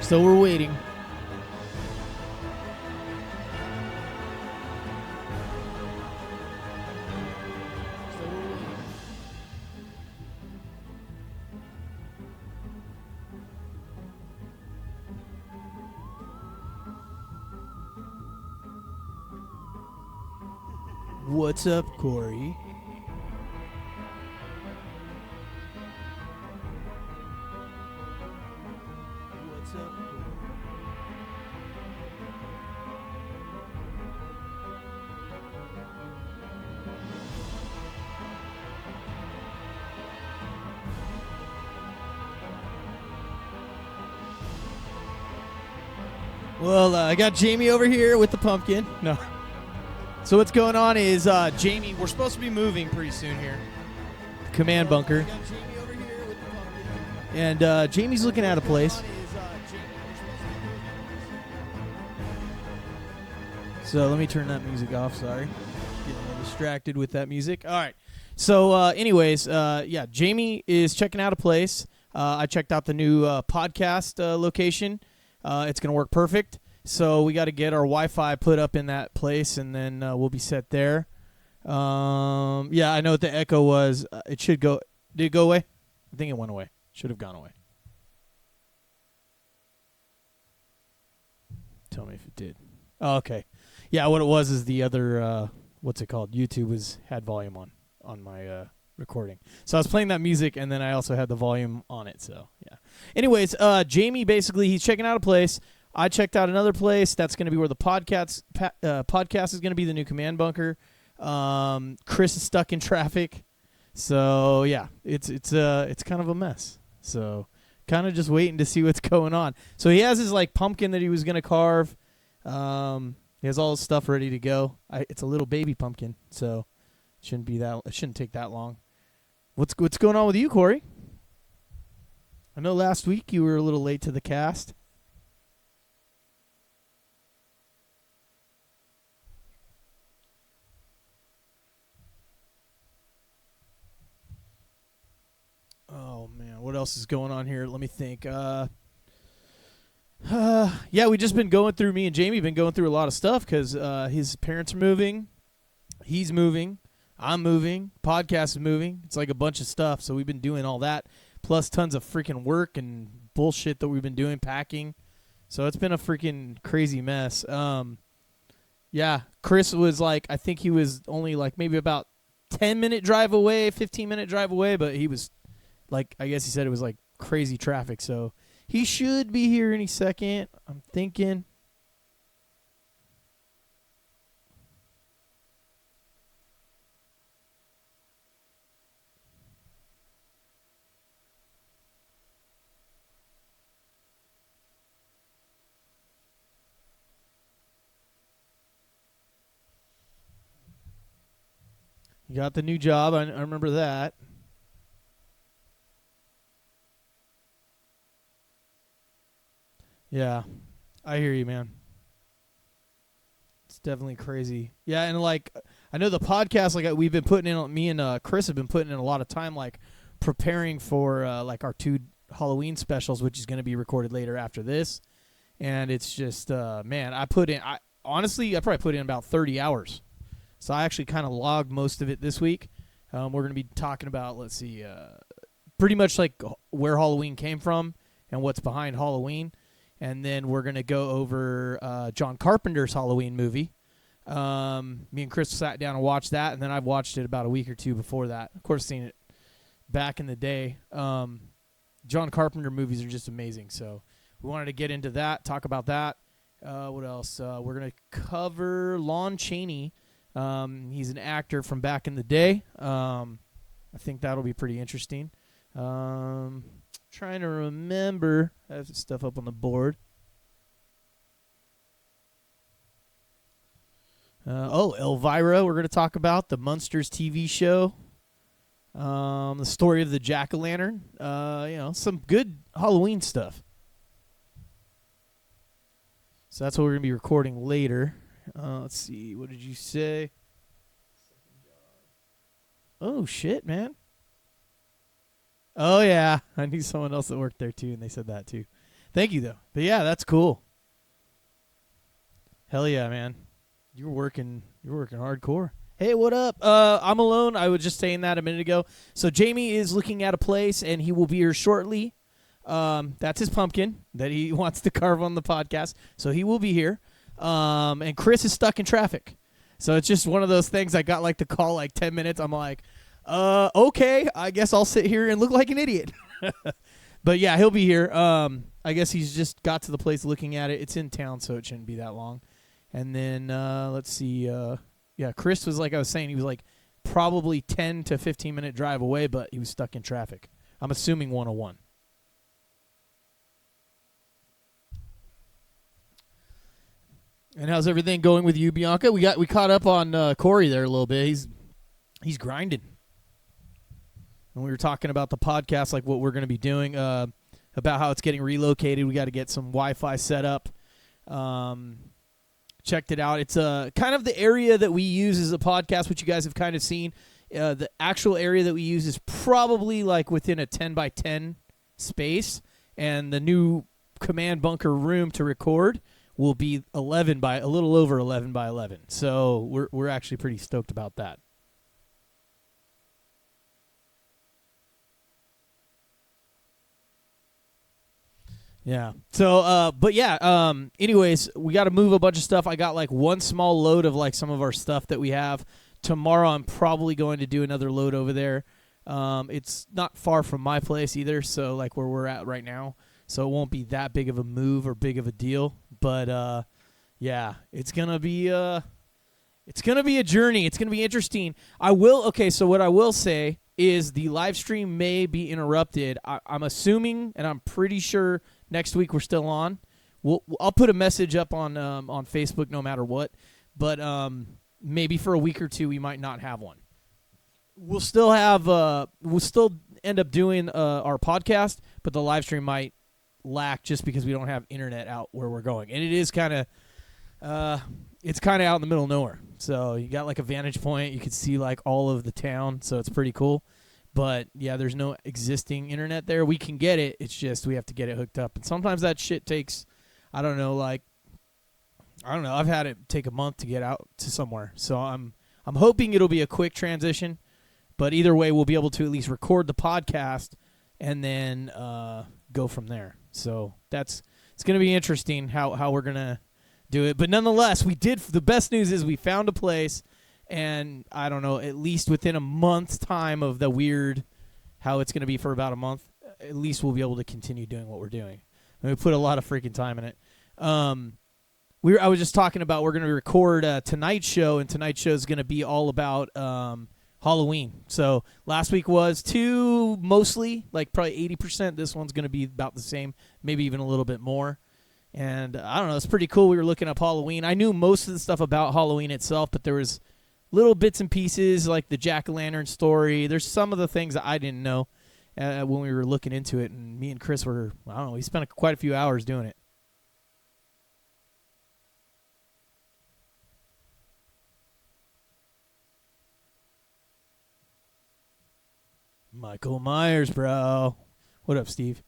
So we're waiting. What's up, Corey? What's up, Corey? Well, I got Jamie over here with the pumpkin. No. So what's going on is Jamie, we're supposed to be moving pretty soon here. Command bunker. And Jamie's looking at a place. So let me turn that music off, sorry. Getting distracted with that music. All right. So anyways, yeah, Jamie is checking out a place. I checked out the new podcast location. It's going to work perfect. So we got to get our Wi-Fi put up in that place, and then we'll be set there. Yeah, I know what the echo was. It should go. Did it go away? I think it went away. Should have gone away. Tell me if it did. Oh, okay. Yeah, what it was is the other, what's it called? YouTube had volume on my recording. So I was playing that music, and then I also had the volume on it. So, yeah. Anyways, Jamie, basically, he's checking out a place. I checked out another place. That's going to be where the podcast is going to be, the new command bunker. Chris is stuck in traffic. So, yeah, it's kind of a mess. So, kind of just waiting to see what's going on. So, he has his, like, pumpkin that he was going to carve. He has all his stuff ready to go. It's a little baby pumpkin, so it shouldn't take that long. What's going on with you, Corey? I know last week you were a little late to the cast. Oh man, what else is going on here? Let me think. Yeah, we just been going through. Me and Jamie been going through a lot of stuff because his parents are moving, he's moving, I'm moving, podcast is moving. It's like a bunch of stuff. So we've been doing all that, plus tons of freaking work and bullshit that we've been doing, packing. So it's been a freaking crazy mess. Yeah, Chris was like, I think he was only like maybe about 10-minute drive away, 15-minute drive away, but he was like, I guess he said it was like crazy traffic. So he should be here any second, I'm thinking. You got the new job. I remember that. Yeah, I hear you, man. It's definitely crazy. Yeah, and like I know the podcast, like we've been putting in, me and Chris have been putting in a lot of time, like preparing for like our 2 Halloween specials, which is going to be recorded later after this. And it's just, man, I honestly probably put in about 30 hours. So I actually kind of logged most of it this week. We're going to be talking about, let's see, pretty much like where Halloween came from and what's behind Halloween. And then we're going to go over John Carpenter's Halloween movie. Me and Chris sat down and watched that, and then I've watched it about a week or two before that. Of course, seen it back in the day. John Carpenter movies are just amazing. So we wanted to get into that, talk about that. What else? We're going to cover Lon Chaney. He's an actor from back in the day. I think that'll be pretty interesting. Trying to remember. I have stuff up on the board. Elvira, we're going to talk about the Munsters TV show. The story of the jack-o'-lantern. Some good Halloween stuff. So that's what we're going to be recording later. Let's see. What did you say? Oh, shit, man. Oh, yeah. I knew someone else that worked there, too, and they said that, too. Thank you, though. But yeah, that's cool. Hell yeah, man. You're working hardcore. Hey, what up? I'm alone. I was just saying that a minute ago. So Jamie is looking at a place, and he will be here shortly. That's his pumpkin that he wants to carve on the podcast. So he will be here. And Chris is stuck in traffic. So it's just one of those things. I got like the call like 10 minutes. I'm like, okay, I guess I'll sit here and look like an idiot. But yeah, he'll be here. I guess he's just got to the place looking at it. It's in town, so it shouldn't be that long. And then let's see. Yeah, Chris was like I was saying, he was like probably 10 to 15-minute drive away, but he was stuck in traffic. I'm assuming 101. And how's everything going with you, Bianca? We caught up on Corey there a little bit. He's grinding. And we were talking about the podcast, like what we're going to be doing, about how it's getting relocated. We got to get some Wi-Fi set up. Checked it out. It's kind of the area that we use as a podcast, which you guys have kind of seen. The actual area that we use is probably like within a 10 by 10 space, and the new command bunker room to record will be a little over 11 by 11. So we're actually pretty stoked about that. Yeah. So, but yeah, anyways, we got to move a bunch of stuff. I got like one small load of like some of our stuff that we have. Tomorrow I'm probably going to do another load over there. It's not far from my place either, so like where we're at right now. So it won't be that big of a move or big of a deal. But, yeah, it's going to be a journey. It's going to be interesting. So what I will say is the live stream may be interrupted. I'm assuming, and I'm pretty sure next week we're still on. I'll put a message up on Facebook no matter what, but maybe for a week or two we might not have one. We'll still end up doing our podcast, but the live stream might lack just because we don't have internet out where we're going, and it is kind of it's kind of out in the middle of nowhere. So you got like a vantage point. You can see like all of the town. So it's pretty cool. But yeah, there's no existing internet there. We can get it. It's just we have to get it hooked up. And sometimes that shit takes, I don't know. I've had it take a month to get out to somewhere. So I'm hoping it'll be a quick transition. But either way, we'll be able to at least record the podcast and then go from there. So it's going to be interesting how we're going to do it. But nonetheless, the best news is we found a place, and I don't know, at least within a month's time of the weird, how it's going to be for about a month, at least we'll be able to continue doing what we're doing. And we put a lot of freaking time in it. I was just talking about we're going to record tonight's show, and tonight's show is going to be all about Halloween. So last week was mostly, like probably 80%. This one's going to be about the same, maybe even a little bit more. And I don't know, it's pretty cool. We were looking up Halloween. I knew most of the stuff about Halloween itself, but there was little bits and pieces like the jack-o'-lantern story. There's some of the things that I didn't know when we were looking into it. And me and Chris we spent quite a few hours doing it. Michael Myers, bro. What up, Steve?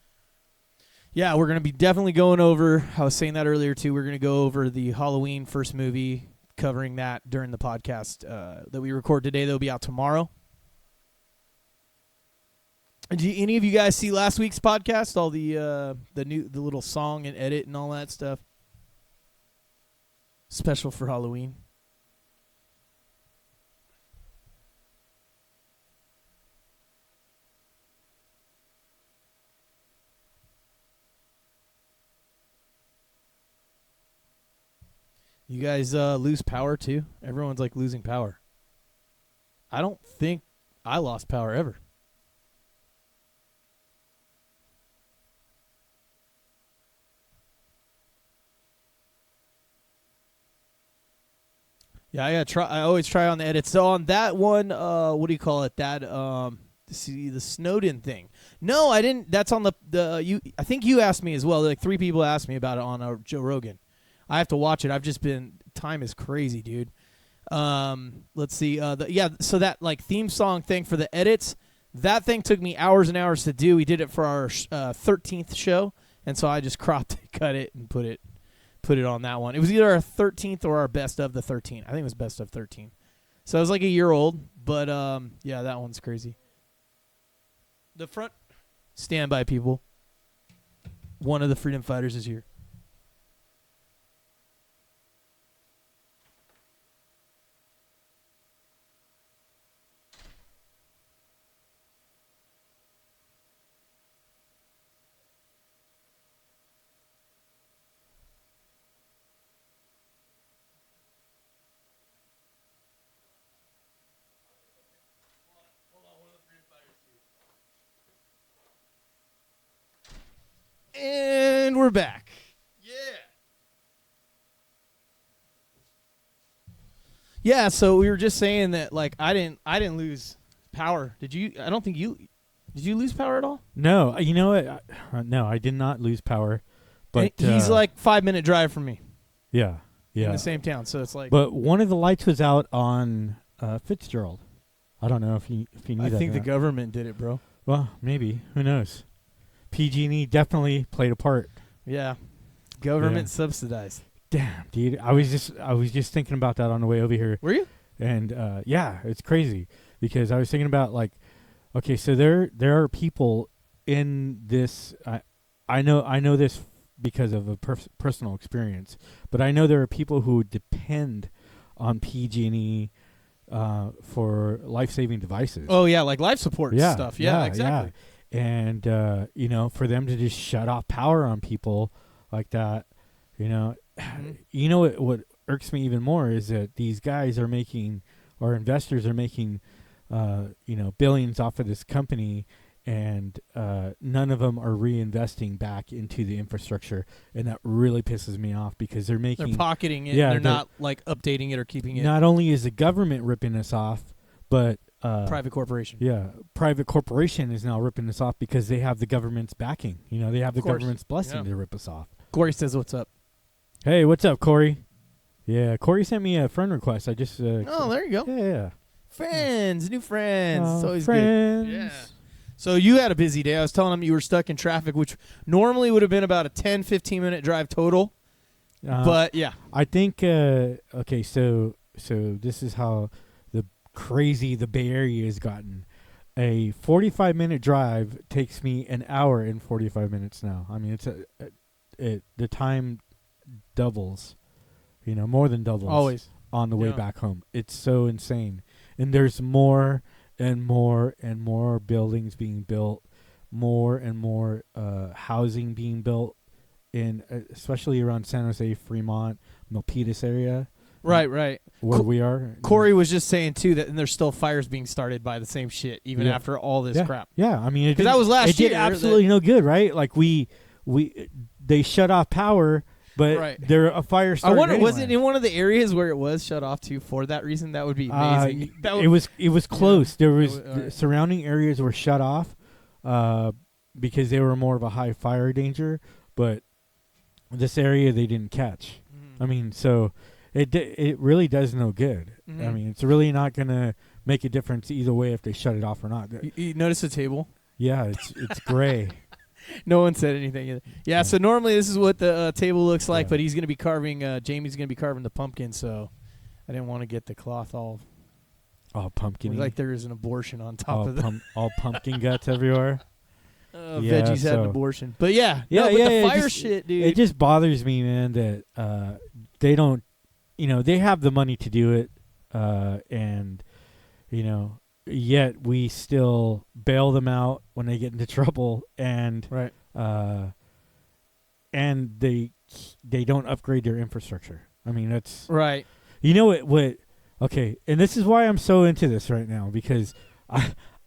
Yeah, we're going to be definitely going over, I was saying that earlier too, we're going to go over the Halloween first movie, covering that during the podcast that we record today. That'll be out tomorrow. Did any of you guys see last week's podcast? All the little song and edit and all that stuff? Special for Halloween. You guys lose power too? Everyone's like losing power. I don't think I lost power ever. Yeah, I always try on the edit. So on that one, what do you call it? That see the Snowden thing. No, I didn't. That's on the I think you asked me as well. Like 3 people asked me about it on Joe Rogan. I have to watch it. I've just been, time is crazy, dude. Let's see. So that like theme song thing for the edits, that thing took me hours and hours to do. We did it for our 13th show, and so I just cut it and put it on that one. It was either our 13th or our best of the 13. I think it was best of 13. So it was like a year old, but yeah, that one's crazy. The front, stand by, people. One of the freedom fighters is here. And we're back. Yeah. Yeah, so we were just saying that like I didn't lose power. Did you? I don't think you did. You lose power at all? No, you know what? No, I did not lose power. But he's like 5-minute drive from me. Yeah. In the same town, so it's like. But one of the lights was out on Fitzgerald. I don't know if you knew that. I think the government did it, bro. Well, maybe. Who knows? PG&E definitely played a part. Yeah, government subsidized. Damn, dude. I was just thinking about that on the way over here. Were you? And yeah, it's crazy because I was thinking about like, okay, so there are people in this. I know this because of a personal experience, but I know there are people who depend on PG&E for life-saving devices. Oh yeah, like life support stuff. Yeah, exactly. Yeah. And for them to just shut off power on people like that, you know what irks me even more is that these guys are making, or investors are making, billions off of this company, and none of them are reinvesting back into the infrastructure, and that really pisses me off because they're pocketing it. Yeah, they're not like updating it or keeping it. Not only is the government ripping us off, but private corporation. Yeah, private corporation is now ripping us off because they have the government's backing. They have the government's blessing to rip us off. Corey says, "What's up?" Hey, what's up, Corey? Yeah, Corey sent me a friend request. I just oh, there you go. Yeah. Friends, new friends. It's always friends. good. Yeah. So you had a busy day. I was telling him you were stuck in traffic, which normally would have been about a 10-15 minute drive total. But yeah, I think okay. So this is how crazy the Bay Area has gotten. A 45-minute drive takes me an hour and 45 minutes now. I mean, the time doubles, more than doubles always on the way back home. It's so insane. And there's more and more and more buildings being built, more and more housing being built in especially around San Jose, Fremont, Milpitas area. Right. Where we are. Corey was just saying too that there's still fires being started by the same shit even after all this crap. Yeah, I mean, that was last year. It did absolutely no good, right? Like they shut off power, but a fire started. I wonder, was it in one of the areas where it was shut off too for that reason? That would be amazing. It was close. There was surrounding areas were shut off because they were more of a high fire danger, but this area they didn't catch. Mm-hmm. I mean, so. It really does no good. Mm-hmm. I mean, it's really not going to make a difference either way if they shut it off or not. You notice the table? Yeah, it's gray. No one said anything either. Yeah, so normally this is what the table looks like, but he's going to be carving, Jamie's going to be carving the pumpkin, so I didn't want to get the cloth all pumpkin-y. Like there is an abortion on top of it. All pumpkin guts everywhere. Veggies had an abortion. But the fire shit, dude. It just bothers me, man, that they don't, they have the money to do it, and, yet we still bail them out when they get into trouble, and and they don't upgrade their infrastructure. I mean, that's right. You know what? Okay, and this is why I'm so into this right now, because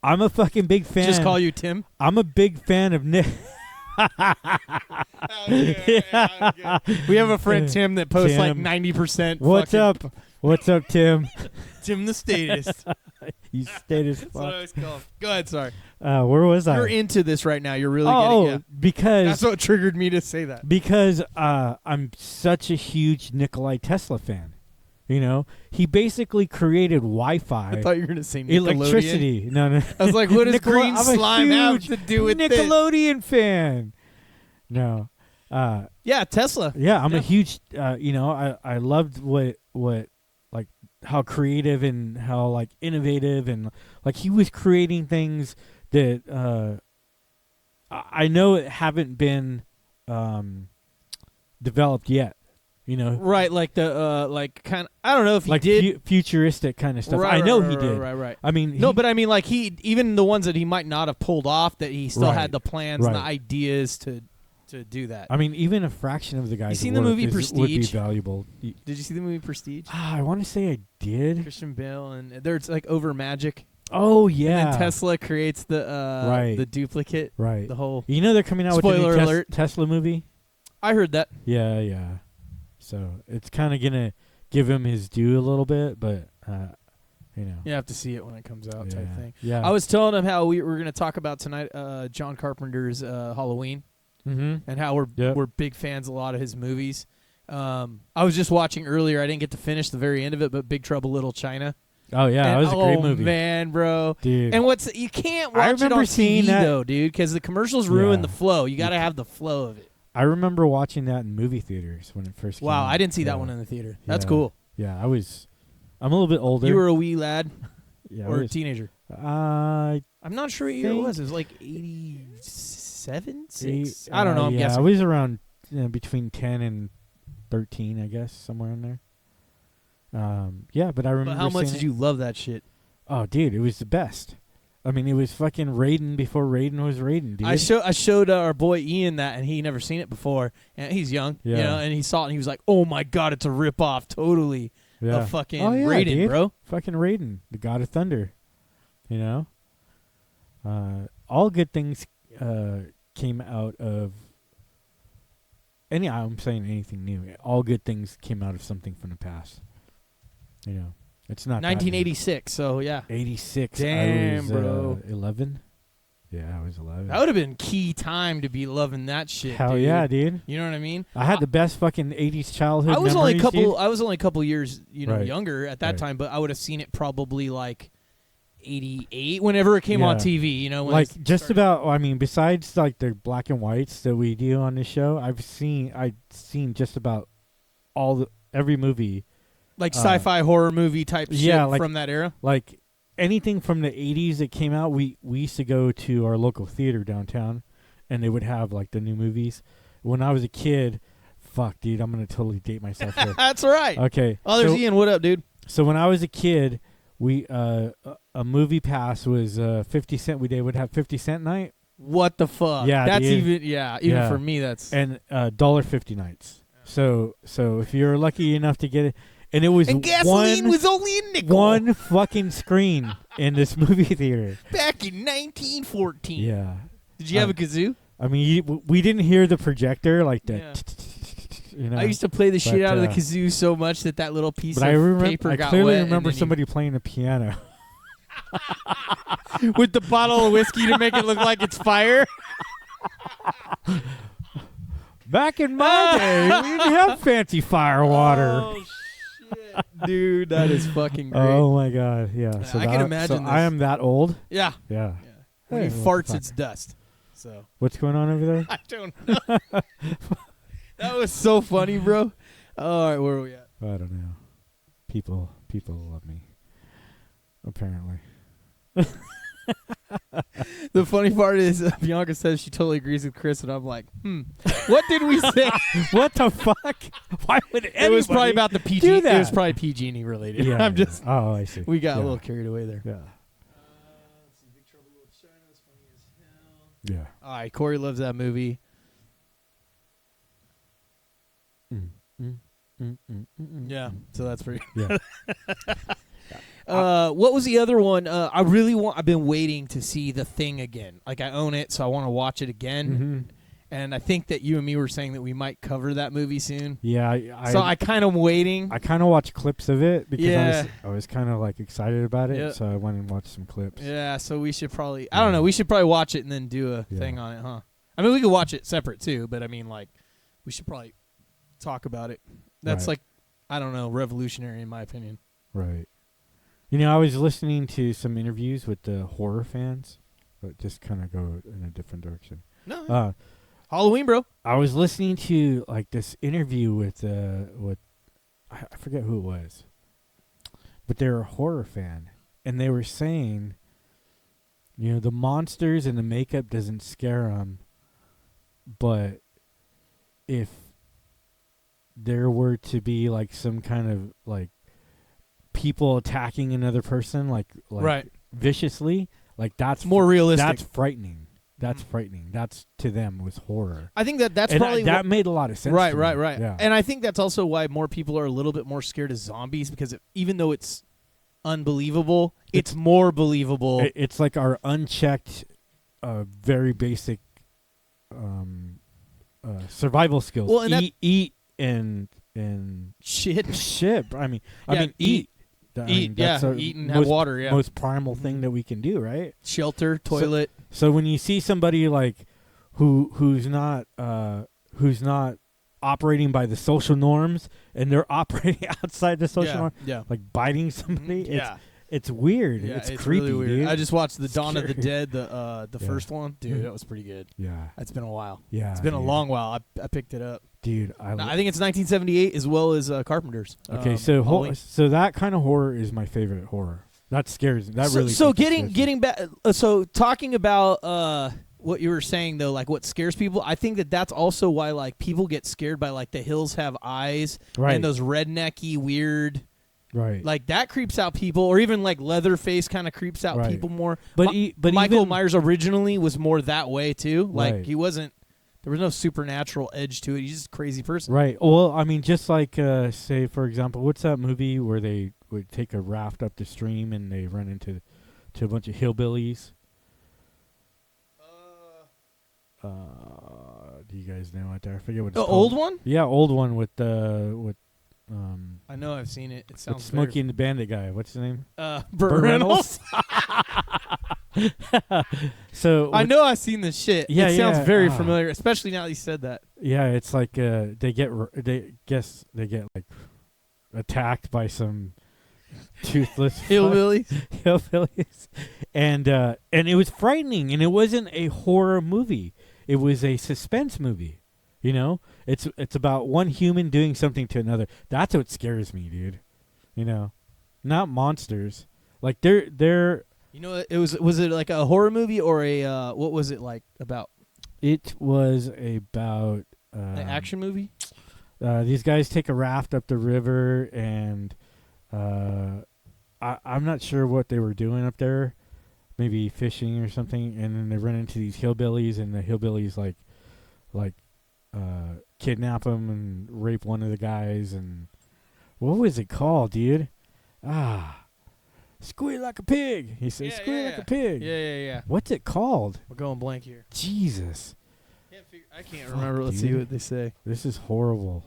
I'm a fucking big fan. Just call you Tim? I'm a big fan of Nick. We have a friend Tim that posts like 90%. What's up, Tim? Tim the statist. You statist. That's what I always call him. Go ahead, sorry. Where was I? You're into this right now. You're really getting it. Because that's what triggered me to say that. Because I'm such a huge Nikolai Tesla fan. He basically created Wi-Fi. I thought you were going to say Nickelodeon. Electricity. No. I was like, what does green slime have to do with Nickelodeon fan. No. Yeah, Tesla. Yeah, I'm Yeah. a huge. I loved what like how creative and how like innovative and like he was creating things that I know it haven't been developed yet. Right, like the like kind of, I don't know if he like did. futuristic kind of stuff. Right, I know right, he right, did. Right. I mean, No, but I mean, like he even the ones that he might not have pulled off, that he still Right, had the plans and the right. ideas to do that. I mean, even a fraction of the guys. seen the movie would be Prestige? valuable. Did you see the movie Prestige? I want to say I did. Christian Bale, and there's like over magic. Oh yeah, And then Tesla creates the Right. the duplicate. right. The whole. You know they're coming out with a Spoiler new alert. Tesla movie. I heard that. Yeah. So it's kind of gonna give him his due a little bit, but You have to see it when it comes out, type thing. Yeah. I was telling him how we were going to talk about tonight, John Carpenter's Halloween, Mm-hmm. and how we're big fans of a lot of his movies. I was just watching earlier. I didn't get to finish the very end of it, but Big Trouble Little China. Oh yeah, that was a great movie, man, bro. dude. And you can't I watch it remember on seeing TV that- though, dude, because the commercials ruin Yeah. the flow. You got to have the flow of it. I remember watching that in movie theaters when it first came Wow, out. I didn't see Yeah. that one in the theater. That's Yeah. cool. Yeah, I'm a little bit older. You were a wee lad yeah, or I a was, teenager. I I'm not sure what year it think- was. It was like 87, 6. eight- I don't know. I'm yeah, I guessing. was around between 10 and 13, I guess, somewhere in there. Yeah, but I remember. But how much seeing did it. you love that shit? Oh, dude, it was the best. I mean, it was fucking Raiden before Raiden was Raiden, dude. I showed our boy Ian that, and he never seen it before, and he's young, Yeah. and he saw it, and he was like, "Oh my god, it's a ripoff, totally yeah. of fucking Oh, yeah, Raiden, dude. bro." Fucking Raiden, the God of Thunder. All good things came out of. I'm saying anything new. All good things came out of something from the past. It's not that new. 1986. So yeah, 86. Damn, I was, bro. 11. Yeah, I was 11. that would have been key time to be loving that shit. Hell dude. yeah, dude. You know what I mean? I had the best fucking 80s childhood. I was only a memories, couple. dude. I was only a couple years, Right. younger at that Right. time, but I would have seen it probably like 88, whenever it came on Yeah. TV. When Like it just started. about. I mean, besides like the black and whites that we do on this show, I've seen just about every movie. like sci-fi horror movie type shit yeah, like- from that era. Like anything from the 80s that came out, we used to go to our local theater downtown, and they would have like the new movies. When I was a kid, fuck, dude, I'm gonna totally date myself here. That's right. Okay. Oh, there's so, Ian. What up, dude? so when I was a kid, we a movie pass was 50 cent. We would have 50 cent night What the fuck? Yeah, that's dude. even Yeah. for me. That's and $1.50 nights. So if you're lucky enough to get it, and it was and gasoline one was only a nickel. one fucking screen in this movie theater. back in 1914. Yeah. Did you have a kazoo? I mean, we didn't hear the projector like that. I used to play the shit But, out of the kazoo so much that little piece But of paper I got clearly wet. and remember then you- somebody playing the piano. with the bottle of whiskey to make it look like it's fire. Back in my day, we didn't have fancy fire water. Oh shit, dude, that is fucking great. Oh my god, yeah. So I can imagine So this. I am that old. Yeah. Yeah. When Hey, he what farts, the fuck? it's dust. So What's going on over there? I don't know. That was so funny, bro. All right, where are we at? I don't know. People love me. Apparently. The funny part is Bianca says she totally agrees with Chris, and I'm like, what did we say? What the fuck? Why would It was probably about the PG. do that? It was probably PG&E related. Yeah. I'm just. Oh, I see. We got a Yeah. little carried away there. Yeah. Let's see, Big Trouble in China was funny as hell. Yeah. All right, Corey loves that movie. Yeah, so that's pretty. Yeah. What was the other one? I've been waiting to see The Thing again. Like I own it, so I want to watch it again. Mm-hmm. And I think that you and me were saying that we might cover that movie soon. Yeah. So I kind of waiting. I kind of watched clips of it because Yeah. I was kind of like excited about it, Yeah. so I went and watched some clips. Yeah, so we should probably. I don't know. We should probably watch it and then do a Yeah. thing on it, huh? I mean, we could watch it separate too, but I mean, like, we should probably talk about it. That's Right. like, I don't know, revolutionary in my opinion. Right. You know, I was listening to some interviews with the horror fans, but just kind of go in a different direction. No. Halloween, bro. I was listening to like this interview with I forget who it was, but they're a horror fan, and they were saying, the monsters and the makeup doesn't scare them, but if there were to be like some kind of like people attacking another person like Right. viciously, like that's More realistic. That's frightening. That's frightening. That's to them was horror. I think that's And probably that made a lot of sense. right, to me. right. Yeah. And I think that's also why more people are a little bit more scared of zombies because even though it's unbelievable, it's more believable. It's like our unchecked, very basic survival skills. Well, and eat and shit. I mean, Yeah, eat. That's our eat and have most, water. Yeah, most primal thing that we can do, right? shelter, toilet. So when you see somebody like who's not operating by the social norms and they're operating outside the social norm, yeah. like biting somebody, Yeah. it's weird. Yeah, it's creepy, really weird. dude. I just watched the Dawn of the Scary. Dead, the Yeah. first one. Dude, that was pretty good. Yeah, It's been a while. yeah. It's been a dude. long while. I picked it up. Dude. I think it's 1978 as well as Carpenter's. Okay, so Halloween. so that kind of horror is my favorite horror. That scares me. That so, really. so fucking getting scares me. getting back. So talking about what you were saying though, like what scares people. I think that's also why like people get scared by like The Hills Have Eyes Right. and those rednecky weird. Right. Like that creeps out people, or even like Leatherface kind of creeps out Right. people more. But but Michael even, Myers originally was more that way too. Like Right. he wasn't. There was no supernatural edge to it. He's just a crazy person. Right. Well, I mean, just like say for example, what's that movie where they would take a raft up the stream and they run into a bunch of hillbillies? Do you guys know what I forget what it's The called. old one? Yeah, old one with I know I've seen it. It with sounds Smokey and the Bandit guy. What's his name? Burt Reynolds. So I know I've seen this shit. Yeah, it sounds yeah, very familiar, especially now that you said that. yeah, it's like they get like attacked by some toothless Hillbillies. hillbillies, and it was frightening, and it wasn't a horror movie. It was a suspense movie. You know, it's about one human doing something to another. That's what scares me, dude. You know, not monsters. Like they're. You know, it was it like a horror movie or a what was it like about? It was about An action movie? these guys take a raft up the river, and I'm not sure what they were doing up there, maybe fishing or something, and then they run into these hillbillies, and the hillbillies like kidnap them and rape one of the guys, and what was it called, dude? Squeal like a pig. He says, squeal like a pig. Yeah. What's it called? We're going blank here. Jesus. I can't Fuck, remember. Let's see dude. what they say. This is horrible.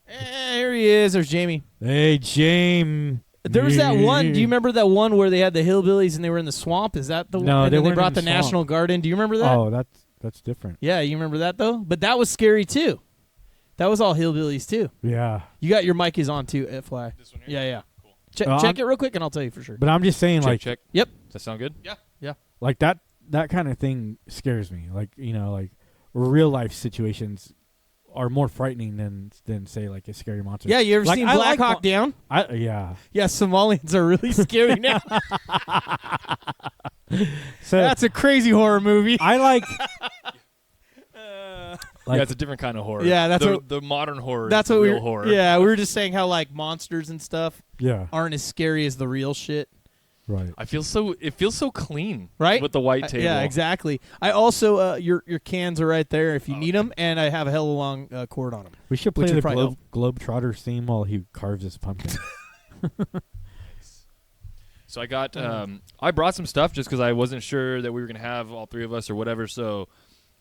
Here he is. There's Jamie. Hey, James. There was that one. Do you remember that one where they had the hillbillies and they were in the swamp? Is that the one? No, And they then they weren't brought in the the swamp. National Guard in. Do you remember that? Oh, that's different. Yeah, you remember that though? But that was scary too. That was all hillbillies too. Yeah. You got your mic is on too, FY. This one here? Yeah. Cool. Check it real quick and I'll tell you for sure. But I'm just saying, Check, like, check. Yep. Does that sound good? like that kind of thing scares me. Like, you know, like real life situations are more frightening than say like a scary monster. Yeah, you ever Like, seen I Black like Hawk Down? Yeah. Yeah, Somalians are really scary now. So That's a crazy horror movie. I like Yeah, it's a different kind of horror. Yeah, that's the modern horror. That's is what the we real were. horror. Yeah, we were just saying how like monsters and stuff yeah, aren't as scary as the real shit, right. It feels so clean, right? With the white table. Yeah, exactly. I also your cans are right there if you need them, and I have a hell of a long cord on them. We should Which play would the probably Globetrotter theme while he carves his pumpkin. So I got I brought some stuff just because I wasn't sure that we were gonna have all three of us or whatever. So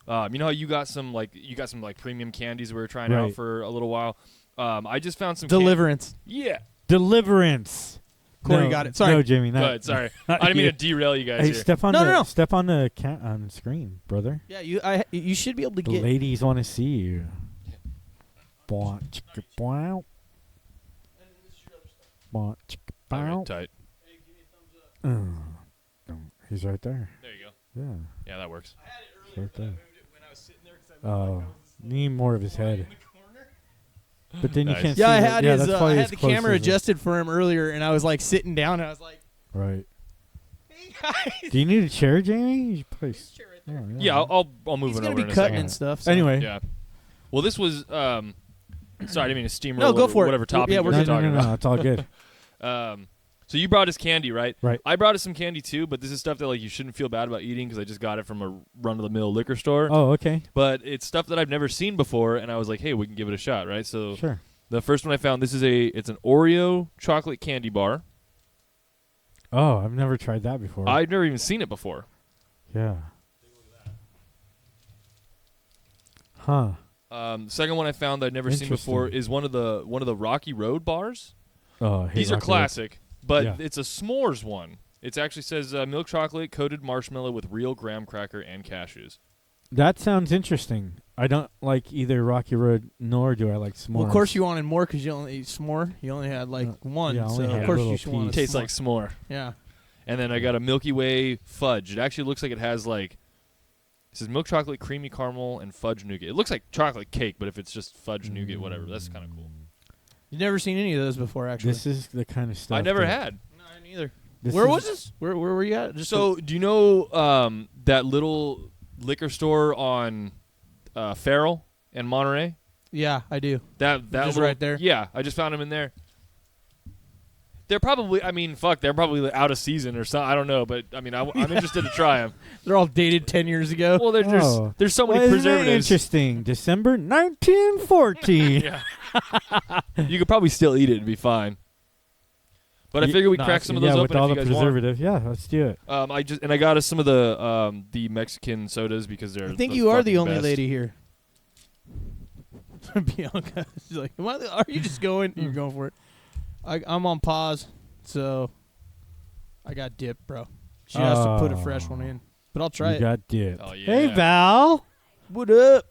you know how you got some premium candies we were trying out Right. for a little while. I just found some Deliverance. Yeah. Deliverance. Corey No, got it. Sorry. No, Jamie. Not, Good. Sorry. not I didn't mean you. to derail you guys Hey, here. step on No, the no. step on the on the screen, brother. Yeah, you should be able to The get. ladies want to see you. Bow, chicka, bow. Bow, chicka, All bow. right, tight. He's right there. There you go. Yeah, Yeah, that works. I had it right there. when I was sitting there because I Oh, need more of his head. But then Nice. you can't Yeah, see. I the- had yeah, his. that's probably I as had the close camera as it- adjusted for him earlier, and I was like sitting down, and I was like, Right. "Hey guys." Do you need a chair, Jamie? You should probably s- Chair right oh, there. Yeah, I'll move He's it gonna over be in a cutting second. and stuff. So. Anyway. Yeah. Well, this was sorry, I didn't mean to steamroll. No, go for it. Whatever topic Yeah, you we're were no, good. talking no, about. it's all good. So you brought us candy, right? Right. I brought us some candy too, but this is stuff that like you shouldn't feel bad about eating because I just got it from a run-of-the-mill liquor store. Oh, okay. But it's stuff that I've never seen before, and I was like, hey, we can give it a shot, right? So Sure. the first one I found, it's an Oreo chocolate candy bar. Oh, I've never tried that before. I've never even seen it before. Yeah. Huh. Second one I found that I'd never seen before Interesting. is one of the Rocky Road bars. Oh, I hate These are Rocky Road. classic, but Yeah. it's a s'mores one. It actually says milk chocolate coated marshmallow with real graham cracker and cashews. That sounds interesting. I don't like either Rocky Road nor do I like s'mores. Well, of course you wanted more because you only ate s'more. You only had like one, yeah, I only so had of a course little you should want a piece. Tastes s'more. like s'more. Yeah. And then I got a Milky Way fudge. It actually looks like it has like it says milk chocolate, creamy caramel, and fudge nougat. It looks like chocolate cake, but if it's just fudge nougat, whatever, that's kind of cool. You've never seen any of those before, actually. This is the kind of stuff I never that- had. No, I neither. this Where is- was this? Where were you at? Just So, do you know that little liquor store on Farrell and Monterey? yeah, I do. That Just little- right there? Yeah, I just found them in there. They're probably, I mean, fuck, they're probably out of season or something. I don't know, but I mean, I'm interested to try them. They're all dated 10 years ago. Well, Oh. there's so Well, many isn't that preservatives. interesting. December 1914. Yeah. You could probably still eat it and be fine. But I Ye- figured we'd nah, crack some of yeah, those with open all if the you guys want. preservative. Yeah, let's do it. I got us some of the Mexican sodas because they're. I think the you are the fucking only best. lady here. Bianca, she's like, are you just going? You're going for it. I'm on pause, so I got dip, bro. She has to put a fresh one in, but I'll try You it. got dip. Oh, yeah. Hey, Val. What up?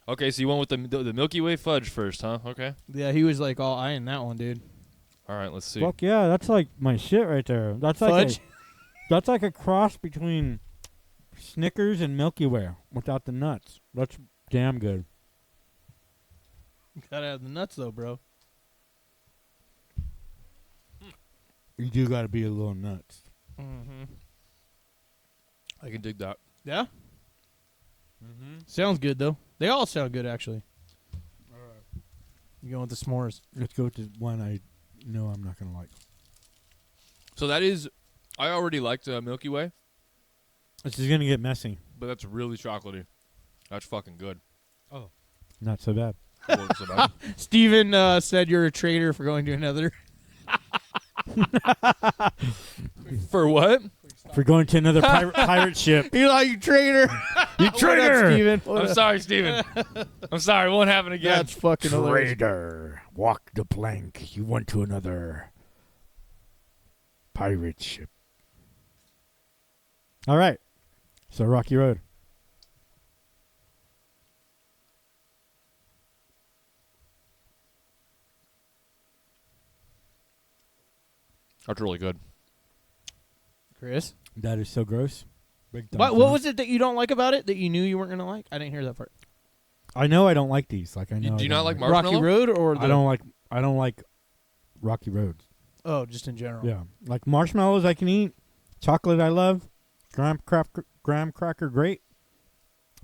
Okay, so you went with the Milky Way fudge first, huh? Okay. Yeah, he was like all eyeing that one, dude. All right, let's see. Fuck yeah, that's like my shit right there. That's Fudge? that's like a cross between Snickers and Milky Way without the nuts. That's damn good. Gotta have the nuts though, bro. You do got to be a little nuts. Mm-hmm. I can dig that. Yeah, Mm-hmm. sounds good though. They all sound good actually. You going with the s'mores? Let's go to one I know I'm not gonna like. So that is, I already liked Milky Way, This is gonna get messy. but that's really chocolatey. That's fucking good. Not so bad. Wasn't so bad. Steven said you're a traitor for going to another. For what? For going to another pirate ship. You're like, you traitor. You What up, Steven? What I'm up? sorry, Steven. I'm sorry. It won't happen again. That's fucking hilarious. Traitor, walk the plank. You went to another pirate ship. All right. So Rocky Road. That's really good. Chris, That is so gross. Big thumbs what down. was it that you don't like about it that you knew you weren't gonna like? I didn't hear that part. I know I don't like these. Like I know. Do I you not don't like Rocky marshmallow? Road or the, I don't like. I don't like Rocky Roads. Oh, just in general. Yeah, like marshmallows I can eat. Chocolate I love. Graham cracker great.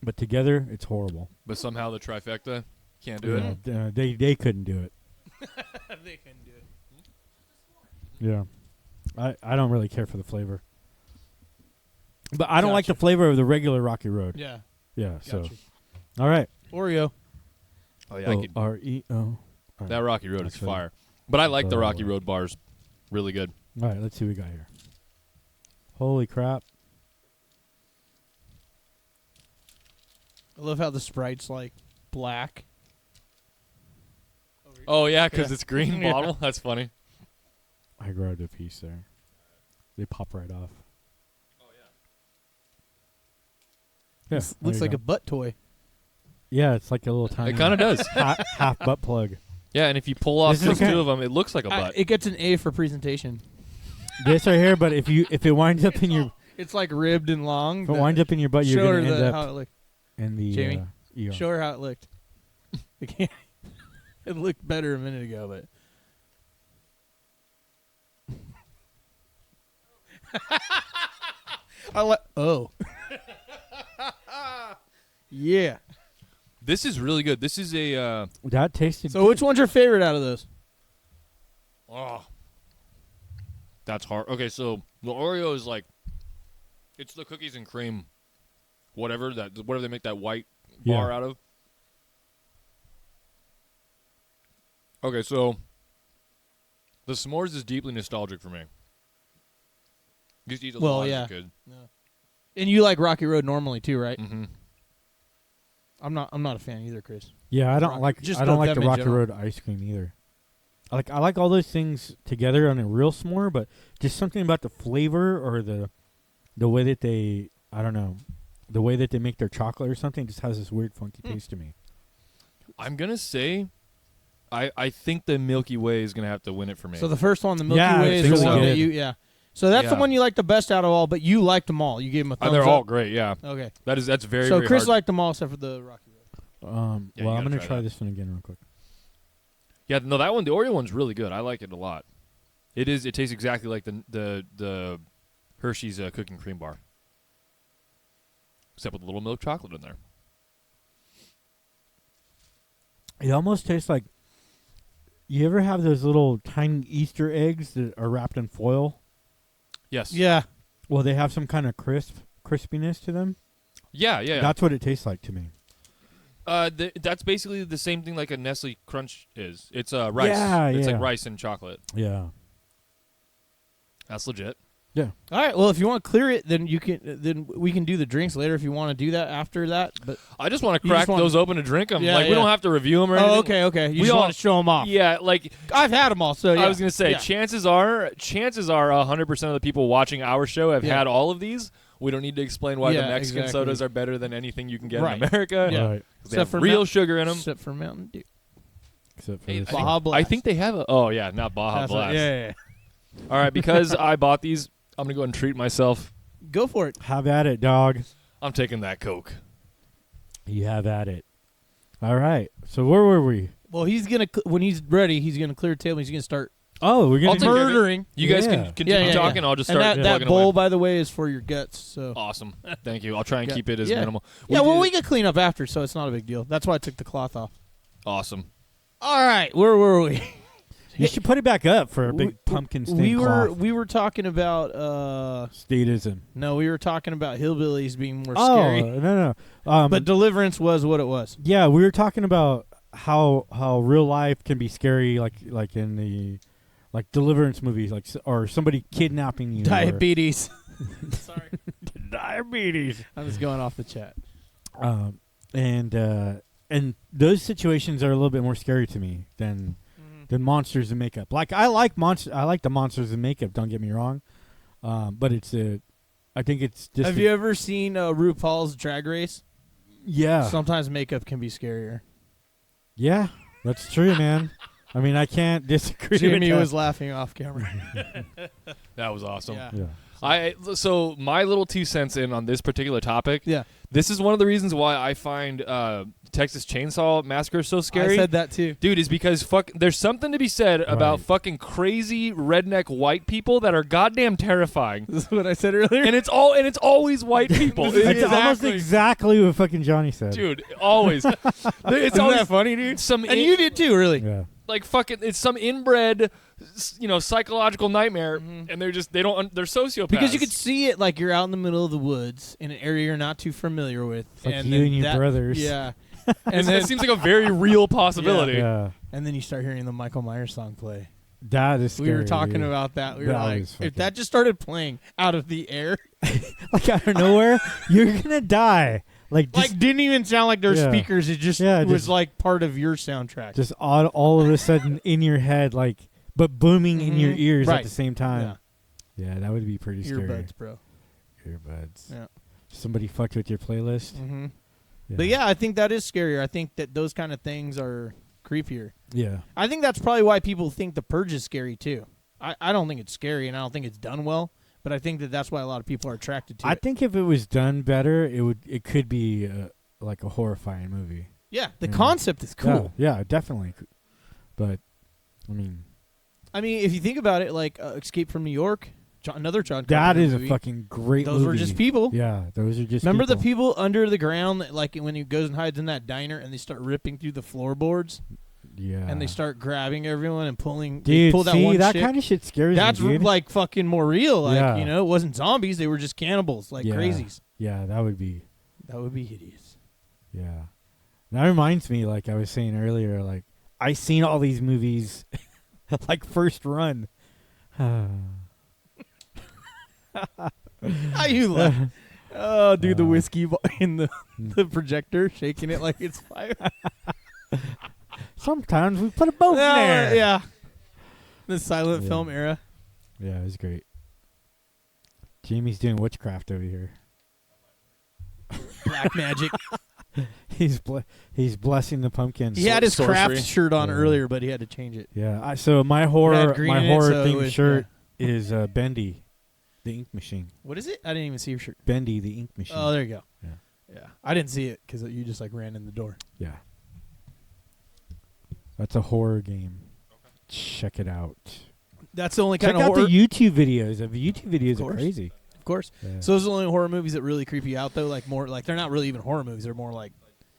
But together it's horrible. But somehow the trifecta can't do it. Yeah, they couldn't do it. They couldn't do it. Yeah. I don't really care for the flavor. But I don't like Gotcha. the flavor of the regular Rocky Road. Yeah. Yeah, so. Gotcha. All right. Oreo. Oh yeah, I could, Oreo. that Rocky Road is Actually, fire. But I like the Rocky oh. Road bars. Really good. All right, let's see what we got here. Holy crap. I love how the Sprite's like black. Oh yeah, because Yeah. it's green Yeah. bottle. That's funny. I grabbed a piece there. They pop right off. Yeah, Looks like a butt toy. Yeah, it's like a little tiny. It kind of does. half butt plug. Yeah, and if you pull off This is just okay. two of them, it looks like a butt. It gets an A for presentation. This right here, but if it winds up in your It's like ribbed and long. if it winds up in your butt, you're Show gonna her end how up it looks. in the Jamie? ER. Show her how it looked. It looked better a minute ago, but. Oh. Yeah. This is really good. This is a That tasted. So which one's your favorite out of those? oh. That's hard. Okay, so the Oreo is like it's the cookies and cream whatever they make that white bar out of. Okay, so the s'mores is deeply nostalgic for me. Just eat a Well, lot yeah. as a kid. And you like Rocky Road normally too, right? Mm-hmm. I'm not a fan either, Chris. Yeah, I don't Rock- like. just I don't of like them the in Rocky general. Road ice cream either. I like all those things together on a real s'more, but just something about the flavor or the way that they the way that they make their chocolate or something just has this weird funky taste to me. I'm gonna say I think the Milky Way is gonna have to win it for me. So the first one, the Milky Yeah, Way, it's is the really one that good. you So that's the Yeah. one you like the best out of all, but you liked them all. You gave them a thumbs they're up. all great, yeah. Okay. That's very, So very Chris hard. liked them all except for the Rocky Road. Yeah, Well, you I'm gotta gonna try try that. this one again real quick. Yeah, no, that one, the Oreo one's really good. I like it a lot. It tastes exactly like the Hershey's cooking cream bar, except with a little milk chocolate in there. It almost tastes like. You ever have those little tiny Easter eggs that are wrapped in foil? Yes. Yeah. Well, they have some kind of crispiness to them. Yeah. That's what it tastes like to me. That's basically the same thing like a Nestle Crunch is. It's rice. Yeah, It's yeah. like rice and chocolate. Yeah. That's legit. Yeah. All right. Well, if you want to clear it, then we can do the drinks later if you want to do that after that. But I just want to You just crack wanna- those open to drink them. Yeah, like we yeah. don't have to review them or anything. okay. You We just all- want to show them off. Yeah, like I've had them all. So yeah. I was gonna say, Yeah. chances are 100% of the people watching our show have Yeah. had all of these. We don't need to explain why Yeah, the Mexican exactly. sodas are better than anything you can get Right. in America. Yeah. Right. 'Cause they have Except for real Mount- sugar in them. Except for Mountain Dew. Except for Hey, this. Baja I Blast. think they have a. Oh yeah, not Baja That's what- Blast. yeah. All right, because I bought these, I'm gonna go ahead and treat myself. Go for it. Have at it, dog. I'm taking that Coke. You have at it. All right. So where were we? Well, he's gonna when he's ready, he's gonna clear the table. He's gonna start Oh, we're I'll gonna take care of it. murdering. You guys Yeah. can continue Yeah. talking. I'll just And start that, that plugging bowl, away. by the way, is for your guts. So Awesome. Thank you. I'll try and Yeah. keep it as Yeah. minimal. yeah, well, did- we could clean up after, so it's not a big deal. That's why I took the cloth off. Awesome. All right, where were we? You should put it back up for a big We- pumpkin stained we were cloth. we were talking about Statism. no, we were talking about hillbillies being more Oh scary. no. But Deliverance was what it was. yeah, we were talking about how real life can be scary, like in the Deliverance movies, or somebody kidnapping you. or- Diabetes. Sorry, diabetes. I was going off the chat. And those situations are a little bit more scary to me than monsters in makeup. Like I like the monsters in makeup. Don't get me wrong, but I think it's just. Have you ever seen RuPaul's Drag Race? Yeah, Sometimes makeup can be scarier. yeah, that's true, man. I mean, I can't disagree. Jimmy with was laughing off camera. That was awesome. Yeah. Yeah. So my little 2 cents in on this particular topic. Yeah. This is one of the reasons why I find Texas Chainsaw Massacre so scary. I said that too. Dude, is because there's something to be said about fucking crazy redneck white people that are goddamn terrifying. This is what I said earlier. and it's always white people. It's almost exactly what fucking Johnny said. Dude, always. It's Isn't always that funny, dude? some And you did too, really. Yeah. like fucking it's some inbred psychological nightmare and they're sociopaths. Because you could see it like you're out in the middle of the woods in an area you're not too familiar with. Like and you then and your brothers. Yeah. and and then it seems like a very real possibility. Yeah. and then you start hearing the Michael Myers song play. That is scary. We were talking dude. about that. We were That like, was if fucking- that just started playing out of the air, like out of nowhere, you're gonna die. Like just, like didn't even sound like there's Yeah. speakers. It just Yeah, was just- like part of your soundtrack. just all of a sudden in your head, but booming in your Mhm. ears Right. at the same time. Yeah, that would be pretty scary. Earbuds, bro. Earbuds. Yeah. Somebody fucked with your playlist. Mm-hmm. But yeah, I think that is scarier. I think that those kind of things are creepier. Yeah. I think that's probably why people think The Purge is scary too. I don't think it's scary, and I don't think it's done well. But I think that that's why a lot of people are attracted to I it. think if it was done better, it could be like a horrifying movie. Yeah, the Yeah. concept is cool. Yeah, definitely. But I mean, If you think about it, like Escape from New York, another John that Carpenter is a movie. fucking great Those movie. were just people. Yeah, those are just Remember the people. people under the ground, that, like when he goes and hides in that diner, and they start ripping through the floorboards, Yeah. and they start grabbing everyone and pulling. they Dude, pull that see, one that chick. kind of shit scares That's me, dude. like fucking more real. Like Yeah. it wasn't zombies; they were just cannibals, like Yeah. crazies. Yeah, that would be. That would be hideous. Yeah. That reminds me, like I was saying earlier, like I seen all these movies, like first run. How you laugh? Oh, dude, the Uh, whiskey in the projector, shaking it like it's fire. Sometimes we put a boat in there. Yeah. The silent Yeah. film era. Yeah, it was great. Jamie's doing witchcraft over here. Black magic. He's blessing the pumpkin. He had his Sorcery. craft shirt on Yeah. earlier, but he had to change it. Yeah. So my It horror had green in it, so it themed was- shirt is Bendy, the ink machine. What is it? I didn't even see your shirt. Bendy, the ink machine. Oh, there you go. Yeah. Yeah. I didn't see it because you just like ran in the door. Yeah. That's a horror game. Check it out. That's the only Check kind of out horror. the YouTube videos. The YouTube videos Of are course. crazy. Of course. Yeah. So those are the only horror movies that really creep you out, though. Like more, like they're not really even horror movies. They're more like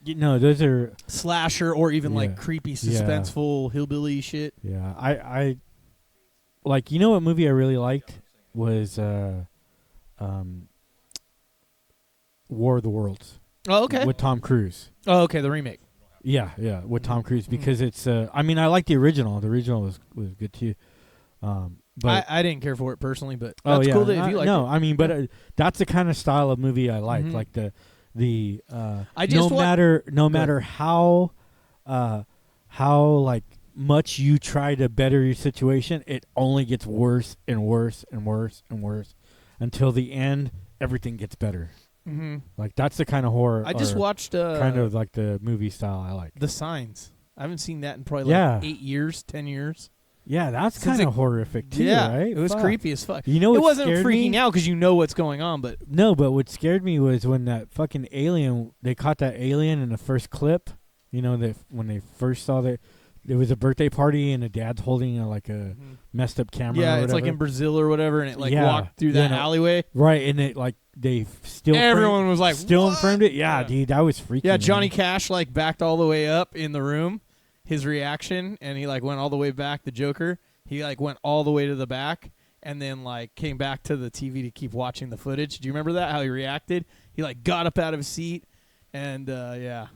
Those are slasher or even like Yeah. creepy, Yeah. suspenseful hillbilly shit. yeah. I like what movie I really liked was War of the Worlds. Oh, okay. With Tom Cruise. Oh, okay. The remake. Yeah, with Tom Cruise Mhm. because it's. I mean, I like the original. The original was good too. But I didn't care for it personally, but oh that's yeah, cool that if you like no, it. I mean, but that's the kind of style of movie I like. Mhm. Like the I just no wa- matter how like much you try to better your situation, it only gets worse and worse and worse and worse until the end. Everything gets better. Mm-hmm. Like that's the kind of horror. I just or watched kind of like the movie style I like. The Signs. I haven't seen that in probably Yeah. like 8 years, 10 years. Yeah, that's Since kind it- of horrific too, yeah, right? it was Fuck. creepy as fuck. You know, It what wasn't scared freaking me? out because you know what's going on, but No, but what scared me was when that fucking alien. They caught that alien in the first clip. You know that when they first saw that, there was a birthday party and the dad's holding a messed up camera. yeah, or it's like whatever. in Brazil or whatever, and it like Yeah. walked through Yeah, that no. alleyway. Right, and it like they still Everyone was like, still "What?" framed it. Yeah, Yeah. dude, that was freaky. Yeah, man. Johnny Cash like backed all the way up in the room, his reaction, and he like went all the way back. The Joker, he like went all the way to the back, and then like came back to the TV to keep watching the footage. Do you remember that? How he reacted? He like got up out of his seat, and yeah,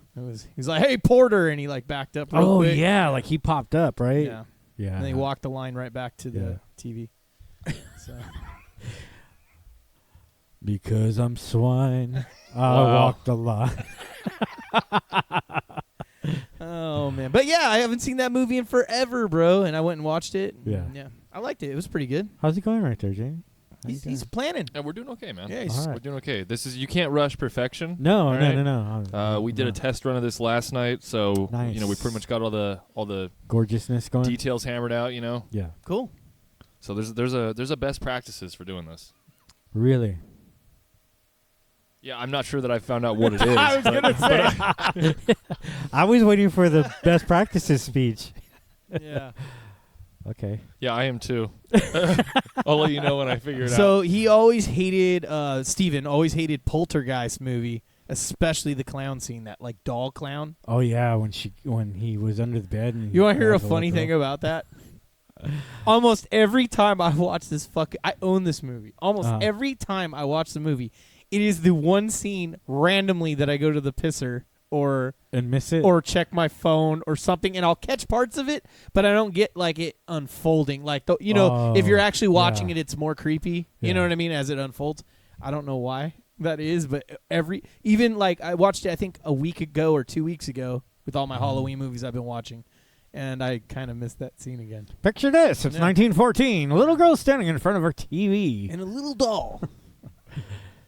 he's like, "Hey, Porter," and he like backed up. Real Oh quick. yeah, like he popped up, right? yeah. Yeah. And then he walked the line right back to the Yeah. TV. So. Because I'm swine, I Wow. walk the line. Oh man, but yeah, I haven't seen that movie in forever, bro. And I went and watched it. Yeah. yeah, I liked it. It was pretty good. How's it going right there, Jamie? How you He's doing? planning. Yeah, we're doing okay, man. Yeah, All We're right. doing okay. This is you can't rush perfection. No, All no, right. no, no. We did a test run of this last night, so Nice. we pretty much got all the Gorgeousness going. details hammered out. Yeah, Cool. So there's a best practices for doing this. really. Yeah, I'm not sure that I found out what it is. I was gonna say. I was waiting for the best practices speech. Yeah. Okay. Yeah, I am too. I'll let you know when I figure it out. So he always hated Steven always hated Poltergeist movie, especially the clown scene, that like doll clown. Oh yeah, when he was under the bed. And You want to hear a grabbed the funny little thing girl. about that? Almost every time I watch this I own this movie. Almost Uh-huh. every time I watch the movie, it is the one scene randomly that I go to the pisser or and miss it? or check my phone or something, and I'll catch parts of it, but I don't get like it unfolding. Like if you're Oh, actually watching yeah. it, it's more creepy. You Yeah. know what I mean? As it unfolds, I don't know why that is, but even like I watched it, I think a week ago or 2 weeks ago with all my Halloween movies I've been watching, and I kind of missed that scene again. Picture this: it's Yeah. 1914. A little girl standing in front of her TV. And a little doll.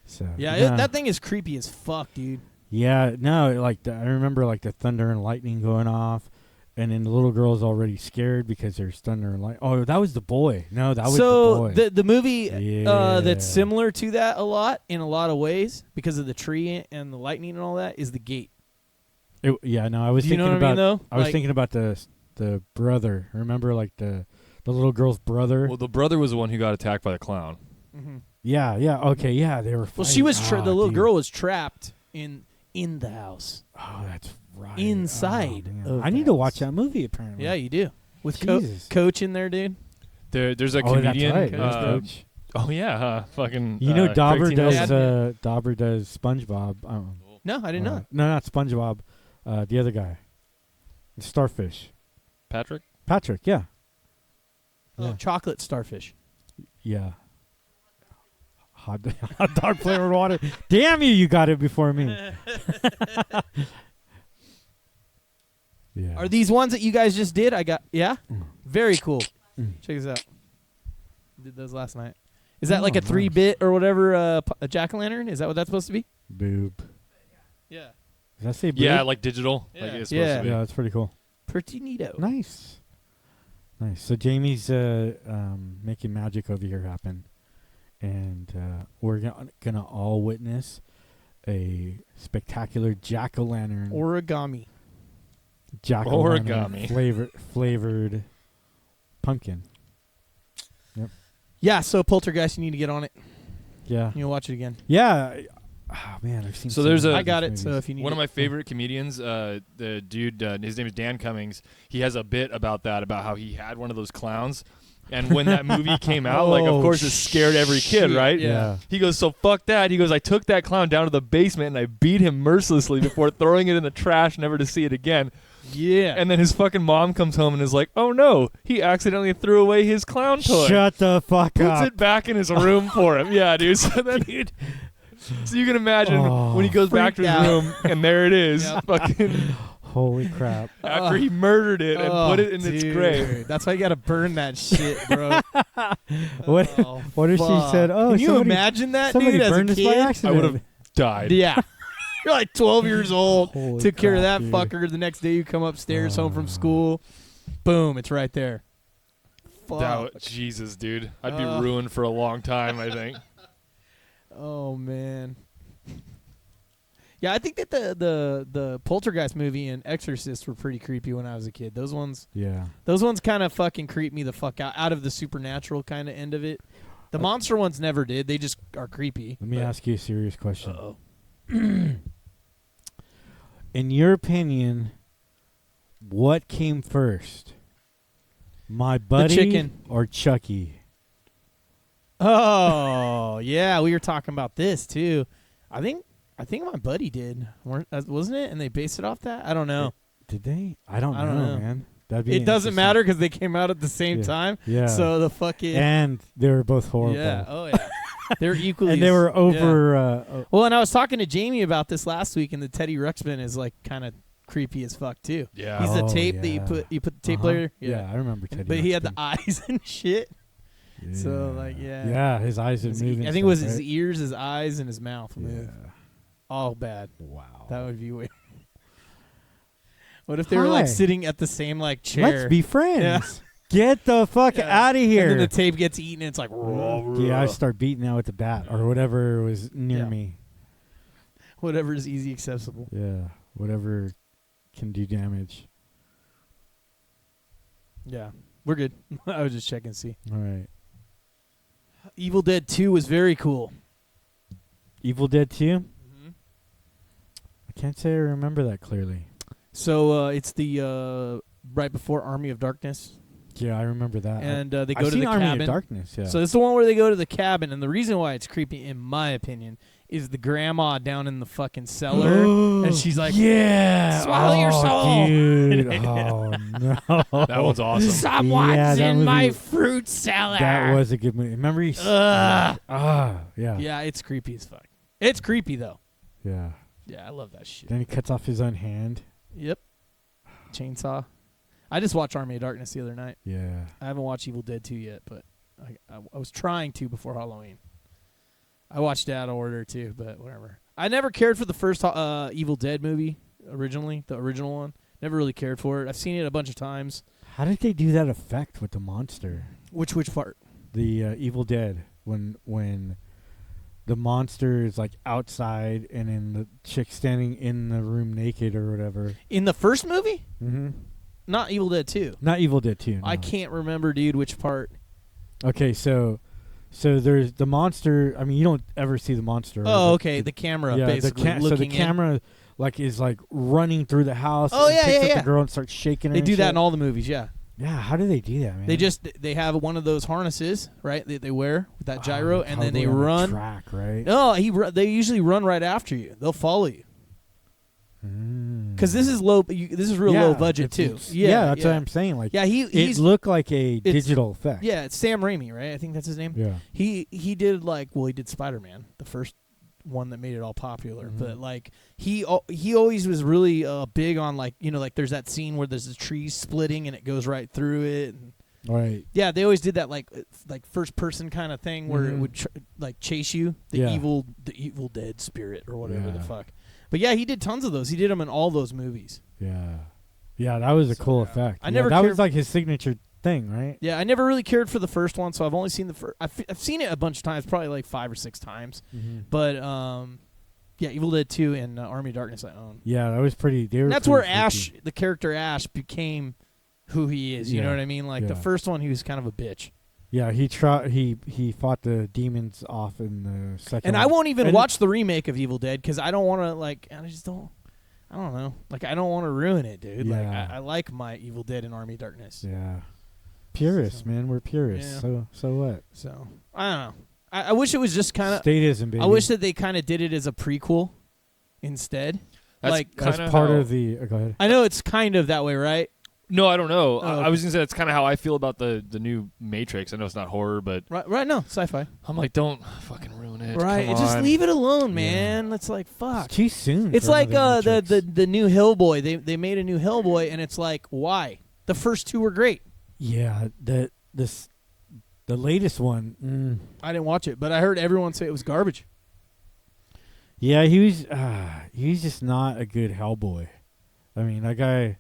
So Yeah, that thing is creepy as fuck, dude. Yeah, no, like I remember like the thunder and lightning going off, and then the little girl's already scared because they're stunned her light. Oh, that was the boy. No, that was so the boy. the movie Yeah. that's similar to that a lot in a lot of ways because of the tree and the lightning and all that is The Gate. Yeah, no, I was Do you know thinking what I about. mean, though? I was Like- thinking about the brother. Remember, like the little girl's brother. Well, the brother was the one who got attacked by the clown. Mm-hmm. Yeah, yeah, okay, yeah, they were. Well, she was fighting. the little dude. girl was trapped in the house. Oh, that's right. Inside man. of I the need to house. watch that movie. Apparently. Yeah, you do with Jesus. Coach in there, dude. There's a Oh, comedian. that's right. Coach. There's Coach. Oh yeah, fucking. You know, Craig Dauber T. does. Nelson. Dauber does SpongeBob. No, I didn't know. No, not SpongeBob. The other guy, Starfish. Patrick. Patrick. Yeah. Oh, Yeah. chocolate starfish. Yeah. Hot dog flavored water. Damn you! You got it before me. Yeah. Are these ones that you guys just did? Yeah. Mm. Very cool. Mm. Check this out. Did those last night. Is that like Oh, a 3-bit or whatever? A jack-o'-lantern? Is that what that's supposed to be? Boob. Yeah. Does that say boob? Yeah, like digital. Yeah. Like it's Yeah. supposed to be. Yeah, that's pretty cool. Pretty neato. Nice. Nice. So Jamie's making magic over here happen. And we're gonna all witness a spectacular jack-o'-lantern. Origami. Origami. flavored pumpkin. Yeah. So Poltergeist, you need to get on it. Yeah. You'll watch it again. Yeah. Oh man, I've seen. So there's many a- I got of it. these So movies. if you need One of it. my favorite comedians, the dude, his name is Dan Cummings. He has a bit about that, about how he had one of those clowns, and when that movie came out, like of Oh, course it scared every kid, shit. right? Yeah. He goes, so fuck that. He goes, I took that clown down to the basement and I beat him mercilessly before throwing it in the trash, never to see it again. Yeah. And then his fucking mom comes home and is like, oh no, he accidentally threw away his clown toy. Shut the fuck Puts up. it back in his room for him. Yeah, dude. So then, so you can imagine when he goes back to his Freaked out. room and there it is, Yep. fucking Holy crap. after he murdered it and put it in its dude. grave. That's why you got to burn that shit, bro. What? Oh, What if she fuck. said, "Oh, Can you somebody- imagine that, Somebody dude, as a burned this by kid? I accident. would have died. Yeah. You're like 12 years old. Holy Took care of that crap, dude. fucker. The next day you come upstairs home from school. Boom, it's right there. Fuck. Jesus, dude. I'd be Uh. ruined for a long time, I think. Oh, man. Yeah, I think that the Poltergeist movie and Exorcist were pretty creepy when I was a kid. Those ones Yeah. kind of fucking creep me the fuck out of the supernatural kind of end of it. The monster ones never did. They just are creepy. Let me ask you a serious question. Uh-oh. In your opinion, what came first? My buddy chicken. or Chucky? Oh, yeah, we were talking about this too. I think my buddy did, wasn't it? And they based it off that. I don't know. Did they? I don't I don't know, know. man. That'd be It doesn't interesting. matter because they came out at the same Yeah. time. Yeah. So the fucking And they were both horrible. yeah. Oh yeah. They're equally. And they were yeah. over. Well, and I was talking to Jamie about this last week, and the Teddy Ruxpin is like kind of creepy as fuck too. Yeah. He's the Oh, tape that yeah. you put the tape Uh-huh. player. Yeah, I remember Teddy. But he had the Ruxpin. eyes and shit. So, Yeah. like, yeah. Yeah, his eyes would His move. I and think it was stuff, his right? ears, his eyes, and his mouth move. Yeah. All bad. Wow. That would be weird. What if they were like Hi. sitting at the same like chair? Let's be friends. Get the fuck Yeah. out of here. And then the tape gets eaten. And it's like Yeah, I start beating that with the bat or whatever was near Yeah. me. whatever is easy accessible. Yeah, whatever can do damage. Yeah, we're good. I was just checking to see. All right. Evil Dead 2 was very cool. Evil Dead 2? I can't say I remember that clearly. So it's the right before Army of Darkness, Yeah, I remember that. and they go I've to seen the Army cabin. of Darkness, yeah. So it's the one where they go to the cabin, and the reason why it's creepy, in my opinion, is the grandma down in the fucking cellar, and she's like, yeah. "Swallow your soul." Dude. Oh, no. That one's awesome. "Someone's Yeah, that in was my a- fruit cellar." That was a good movie. Remember he... Ugh. Yeah. Yeah, it's creepy as fuck. It's creepy though. Yeah. Yeah, I love that shit. Then he cuts off his own hand. Yep. Chainsaw. I just watched Army of Darkness the other night. Yeah. I haven't watched Evil Dead 2 yet, but I was trying to before Halloween. I watched that order too, but whatever. I never cared for the first Evil Dead movie originally, the original one. Never really cared for it. I've seen it a bunch of times. How did they do that effect with the monster? Which part? The Evil Dead, when the monster is like outside and then the chick standing in the room naked or whatever. In the first movie? Mm-hmm. Not Evil Dead 2. Not Evil Dead 2. No. I can't remember, dude, which part. Okay, so there's the monster. I mean, you don't ever see the monster. Oh, okay. The camera, yeah, basically. so the looking in. camera like is like running through the house. Oh, and yeah, picks yeah, up yeah. the girl and starts shaking her. They and do that shit. in all the movies, yeah. Yeah, how do they do that, man? They have one of those harnesses, right? They wear with that gyro, and then they Cowboy on the run. track, right? No, they usually run right after you. They'll follow you because this is low. This is real low budget too. That's what I'm saying. Like, yeah, it looked like a digital effect. Yeah, it's Sam Raimi, right? I think that's his name. Yeah. He did he did Spider-Man, the first one that made it all popular. Mm-hmm. But like he always was really big on like there's that scene where there's a tree splitting and it goes right through it. And Right. yeah, they always did that like first person kind of thing where it Mhm. would chase you, the Yeah. evil dead spirit or whatever the Yeah. fuck. But yeah, he did tons of those. He did them in all those movies. Yeah. Yeah, that was a cool effect. I never that cared- was like his signature thing, right? Yeah, I never really cared for the first one, so I've only seen the first. I've seen it a bunch of times, probably like 5 or 6 times. Mm-hmm. But yeah, Evil Dead 2 and Army of Darkness I own. Yeah, that was pretty. And that's where Ash, the character Ash, became who he is. You know Yeah. what I mean? Like the Yeah. first one, he was kind of a bitch. Yeah, he fought the demons off in the second. And one. I won't even And- watch the remake of Evil Dead because I don't want to I don't know. Like I don't want to ruin it, dude. Like Yeah. I like my Evil Dead and Army of Darkness. Yeah, purists, So- man. We're purists. Yeah. So what? So I don't know. I wish it was just kind of. Statism, baby. I wish that they kind of did it as a prequel instead. That's like as kinda part how- of the. Go ahead. I know it's kind of that way, right? No, I don't know. Oh, I was gonna say that's kind of how I feel about the new Matrix. I know it's not horror, but Right. No, sci-fi. I'm like, don't fucking ruin it. Right. Come Just on. leave it alone, man. It's like fuck. It's too soon. It's for like another the Matrix. new Hellboy. They made a new Hellboy, and it's like why? The first 2 were great. Yeah, the latest one. I didn't watch it, but I heard everyone say it was garbage. Yeah, he's just not a good Hellboy. I mean, that guy.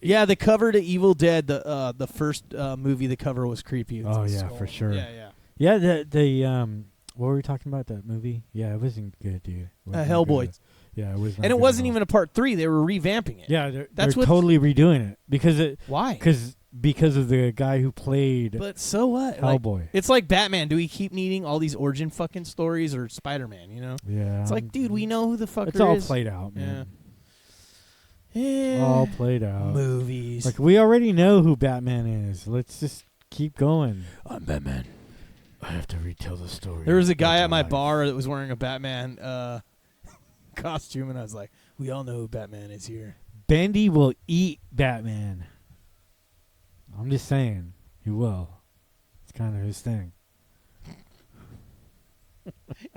Yeah, the cover to Evil Dead, the first movie, the cover was creepy. It's Oh, a yeah, skull. for sure. Yeah. Yeah, what were we talking about, that movie? Yeah, it wasn't good, dude. It wasn't Hellboy. good. Yeah, it was not And it good wasn't at all. even a part 3. They were revamping it. Yeah, That's they're what- totally redoing it Why? because of the guy who played But so what? Like, Hellboy. it's like Batman. Do we keep needing all these origin fucking stories or Spider-Man, you know? Yeah. It's like, dude, we know who the fucker It's all is. played out, man. Yeah. All played out. Movies. Like, we already know who Batman is. Let's just keep going. I'm Batman. I have to retell the story. There was a guy of at my life. bar that was wearing a Batman costume, and I was like, we all know who Batman is here. Bendy will eat Batman. I'm just saying. He will. It's kind of his thing.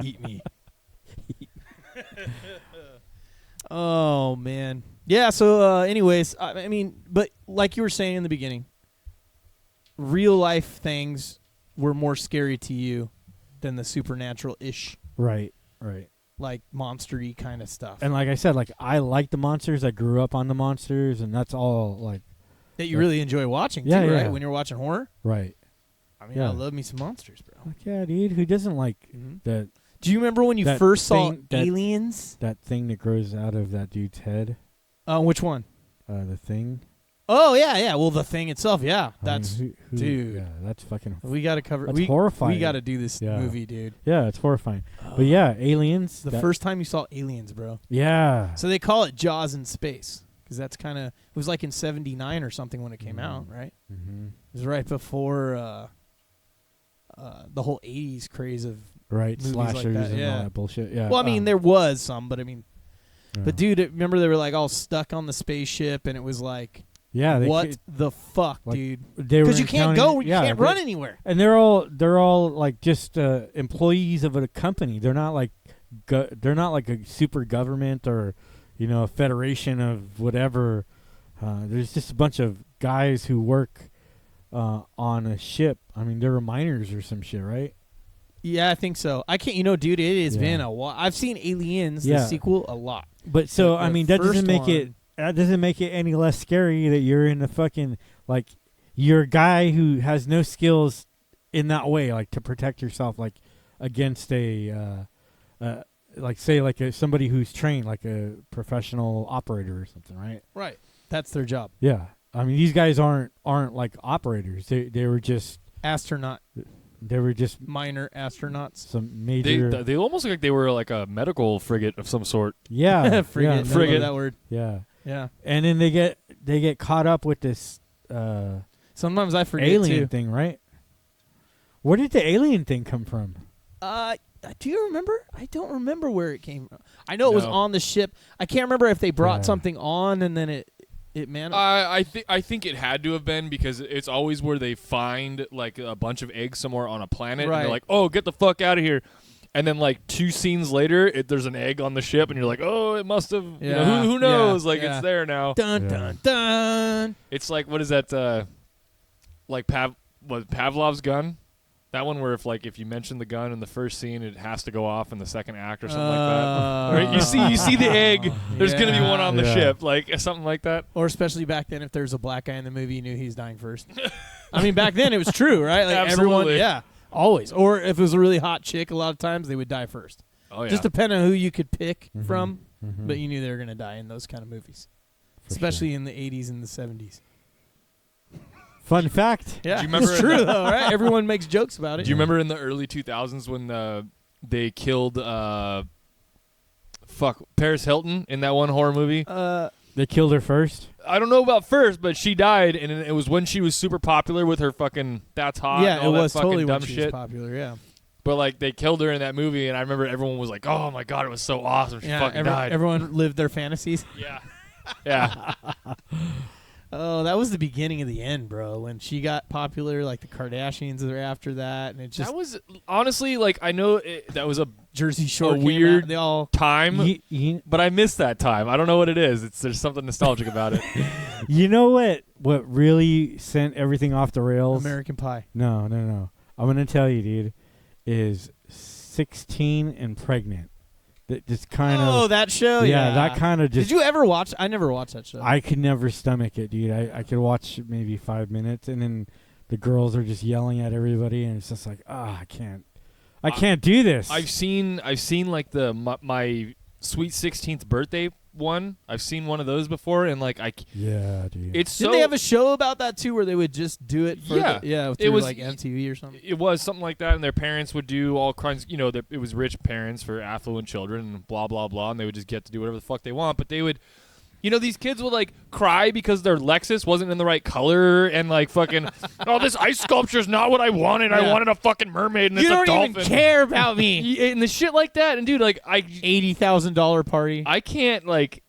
Eat me. Oh, man. Yeah, so anyways, I mean, but like you were saying in the beginning, real life things were more scary to you than the supernatural-ish, Right. like monster-y kind of stuff. And like I said, like, I like the monsters. I grew up on the monsters, and that's all, like, that you really enjoy watching, Yeah, too, yeah. right? When you're watching horror. right. I mean, Yeah. I love me some monsters, bro. Like, yeah, dude. Who doesn't like Mhm. that Do you remember when you That first saw thing- that- Aliens? that thing that grows out of that dude's head? Which one? The thing. Oh, yeah. Well, the thing itself, yeah. I mean, That's who, dude. Yeah, that's fucking. we got to cover. That's We horrifying. got to do this Yeah. movie, dude. Yeah, it's horrifying. But yeah, aliens. The that- first time you saw Aliens, bro. Yeah. So they call it Jaws in space because that's kind of it was like in '79 or something when it came out, right? Mm-hmm. It was right before the whole '80s craze of. Right, Movies like slashers that, and yeah. all that bullshit. Yeah. Well, I mean, there was some, but I mean, yeah. but dude, remember they were like all stuck on the spaceship, and it was like, yeah, they what ca- the fuck, like, dude? they were Because you can't encountering- go, you yeah, can't run anywhere. And they're all like just employees of a company. They're not like they're not like a super government or a federation of whatever. There's just a bunch of guys who work on a ship. I mean, they're miners or some shit, right? Yeah, I think so. I can't, dude. It has Yeah. been a while. I've seen Aliens, the Yeah. sequel, a lot. But so The I mean, that first doesn't make it one- that doesn't make it any less scary that you're in a fucking like you're a guy who has no skills in that way, like to protect yourself, like against a like say like somebody who's trained, like a professional operator or something, right? Right. That's their job. Yeah, I mean these guys aren't like operators. They were just Astronaut. They were just Minor astronauts. some major. They almost look like they were like a medical frigate of some sort. Yeah, Frigate. yeah, I frigate. love that word. yeah. Yeah. And then they get caught up with this Sometimes I forget alien too. thing, right? Where did the alien thing come from? Do you remember? I don't remember where it came from. I know it was No. on the ship. I can't remember if they brought Yeah. something on and then it I think it had to have been because it's always where they find like a bunch of eggs somewhere on a planet, and Right. they're like, "Oh, get the fuck out of here!" And then like 2 scenes later, there's an egg on the ship, and you're like, "Oh, it must have." You know, Yeah. who knows? Yeah. Like Yeah. it's there now. dun Yeah. dun dun. It's like what is that? Like Pavlov's gun. That one where if you mention the gun in the first scene, it has to go off in the second act or something like that. Right? You see the egg. There's gonna be one on the Yeah. ship, like something like that. Or especially back then, if there's a black guy in the movie, you knew he was dying first. I mean, back then it was true, right? Like everyone, Absolutely. yeah, always. Or if it was a really hot chick, a lot of times they would die first. Oh yeah. Just depending on who you could pick Mhm. from, Mhm. but you knew they were gonna die in those kind of movies, For especially in the 80s and the 70s. Fun fact. Yeah, Do you remember it's true though, right? Everyone makes jokes about it. Do you remember in the early 2000s when they killed Paris Hilton in that one horror movie? They killed her first. I don't know about first, but she died, and it was when she was super popular with her fucking "That's Hot." yeah, and it all that was fucking totally dumb when she shit. was popular. Yeah, But like they killed her in that movie, and I remember everyone was like, "Oh my god, it was so awesome! She yeah. fucking died." Everyone lived their fantasies. Yeah, yeah. Oh, that was the beginning of the end, bro. When she got popular, like the Kardashians were after that, and it just That was honestly like I know that was a Jersey Shore came weird out, they all time, but I missed that time. I don't know what it is. There's something nostalgic about it. You know what really sent everything off the rails? American Pie. No. I'm gonna tell you, dude, is 16 and pregnant. That just kind of that show. yeah, that kind of just. Did you ever watch? I never watched that show. I could never stomach it, dude. I could watch maybe 5 minutes, and then the girls are just yelling at everybody, and it's just like, I can't do this. I've seen like my sweet 16th birthday one. I've seen one of those before, and like yeah, dude. it's Didn't so they have a show about that too, where they would just do it? For Yeah. through was- like MTV or something. it was something like that, and their parents would do all kinds. You know, it was rich parents for affluent children, and blah blah blah, and they would just get to do whatever the fuck they want. But they would. You know, these kids would like cry because their Lexus wasn't in the right color, and like fucking, oh, this ice sculpture's not what I wanted. I Yeah. wanted a fucking mermaid, and You it's a don't dolphin. even care about me. And the shit like that, and dude, like $80,000 party. I can't like,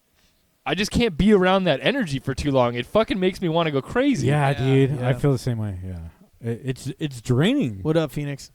I just can't be around that energy for too long. It fucking makes me want to go crazy. yeah, Yeah, dude. yeah. I feel the same way. Yeah, it's draining. What up, Phoenix?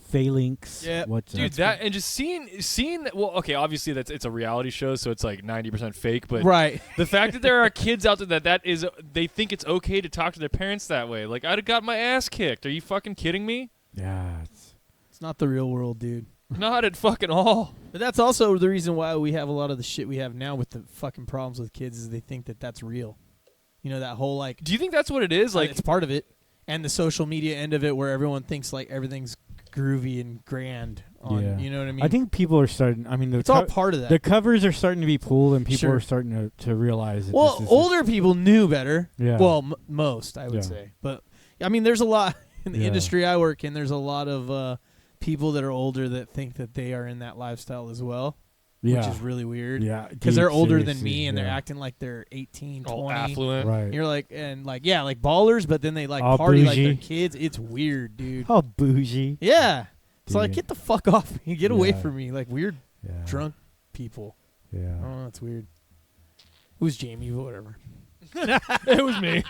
Phalanx. Yeah, What's Dude, up? that and just seeing that. Well, okay, obviously it's a reality show, so it's like 90% fake. But Right. the fact that there are kids out there that is they think it's okay to talk to their parents that way. Like I'd have got my ass kicked. Are you fucking kidding me? Yeah. It's not the real world, dude. Not at fucking all. But that's also the reason why we have a lot of the shit we have now with the fucking problems with kids is they think that that's real. You know, that whole like Do you think that's what it is? Like it's part of it, and the social media end of it where everyone thinks like everything's groovy and grand. Yeah. You know what I mean? I think people are starting. I mean, it's all part of that. the covers are starting to be pulled, and people Sure. are starting to realize. That well, this is older people knew better. Yeah. Well, most I would Yeah. say, but I mean, there's a lot in the Yeah. industry I work in. There's a lot of people that are older that think that they are in that lifestyle as well, yeah, which is really weird. yeah, Because they're dude, older than seriously, me and they're yeah. acting like they're 18, all 20. affluent. right. You're like, and like, yeah, like ballers, but then they like All party like they're bougie. kids. It's weird, dude. Oh, bougie. Yeah. It's like, Dude. get the fuck off me. Get away Yeah. from me. Like weird Yeah. drunk people. Yeah. Oh, that's weird. Who's Jamie? Whatever. It was me.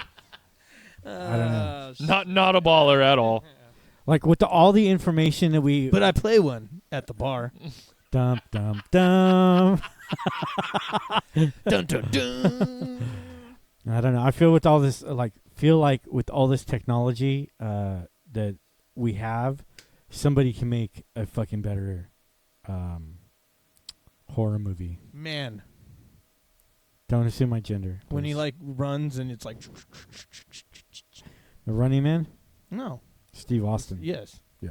don't know. Not a baller at all. Like with all the information that we But I play one at the bar. dum dum dum. Dun, dun, dun. I don't know. I feel with all this, with all this technology that we have, somebody can make a fucking better horror movie. Man. Don't assume my gender. When he please. like runs and it's like. The Running Man, No. Steve Austin. Yes. Yeah.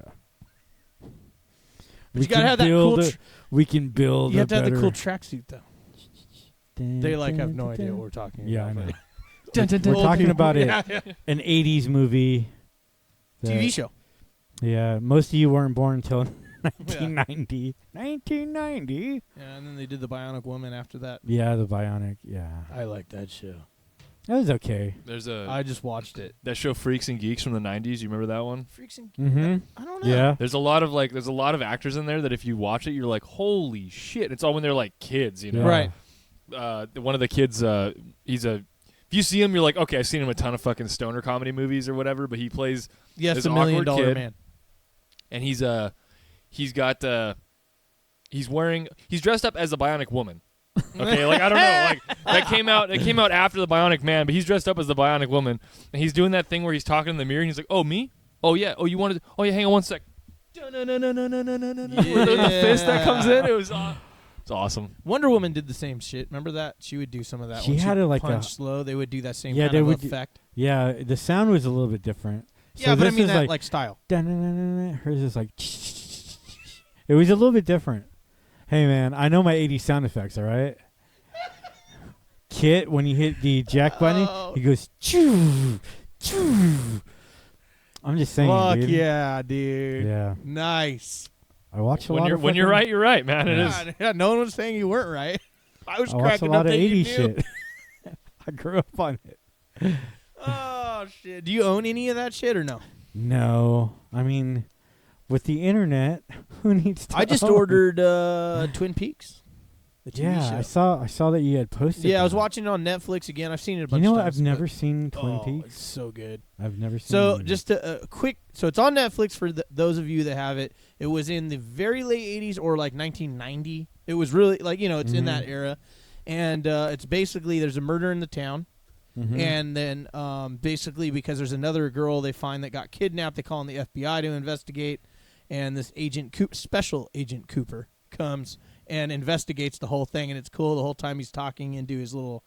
But you gotta have that cool. We can build. You have to have the better- cool tracksuit though. They like have no idea what we're talking Yeah, about. I know. Dun, dun, dun. We're talking about it. Yeah, yeah. An 80s movie. TV show. Yeah, most of you weren't born until 1990. 1990. Yeah, and then they did the Bionic Woman after that. Yeah, the Bionic. Yeah, I like that show. that was okay. There's I just watched it. that show Freaks and Geeks from the 90s. You remember that one? Freaks and Mm-hmm. I don't know. Yeah. There's a lot of actors in there that if you watch it, you're like, holy shit! It's all when they're like kids, you know. Yeah. Right. One of the kids, if you see him, you're like, okay, I've seen him in a ton of fucking stoner comedy movies or whatever, but he plays, Yes, There's the an $1 Million awkward kid. Man. and he's dressed up as a Bionic Woman. Okay, like I don't know, like that came out after the Bionic Man, but he's dressed up as the Bionic Woman, and he's doing that thing where he's talking in the mirror, and he's like, oh, me? Oh yeah, oh you wanted? Oh yeah, hang on one sec. Where the fist that comes in, it's awesome. Wonder Woman did the same shit. Remember that? She would do some of that. She when had she'd it like punch a- slow. They would do that same Yeah, kind they of would do- effect. Yeah, the sound was a little bit different. Yeah, So but I this mean is that like, like style. dun-dun-dun-dun-dun. Hers is like. It was a little bit different. Hey man, I know my 80s sound effects. All right. Kit, when you hit the jack button, Oh. he goes choo choo. I'm just saying, Fuck dude. yeah, dude. Yeah. Nice. I watch a lot of When you're fucking- right, you're right, man. It Yeah. is. Yeah, no one was saying you weren't right. I was I watch a cracking lot up of that you 80s knew. shit. I grew up on it. Oh shit! Do you own any of that shit or no? No, I mean, with the internet, who needs to? I just own? ordered Twin Peaks. The TV Yeah, show. I saw that you had posted. Yeah, I was that. watching it on Netflix again. I've seen it a You bunch know of what? times. I've never but- seen Twin Oh, Peaks. it's so good. I've never seen. So it. just a quick, so it's on Netflix for those of you that have it. It was in the very late 80s or like 1990. It was really like, it's in that era. And it's basically there's a murder in the town. Mhm. And then basically because there's another girl they find that got kidnapped, they call in the FBI to investigate. And this Special Agent Cooper comes and investigates the whole thing. And it's cool the whole time he's talking into his little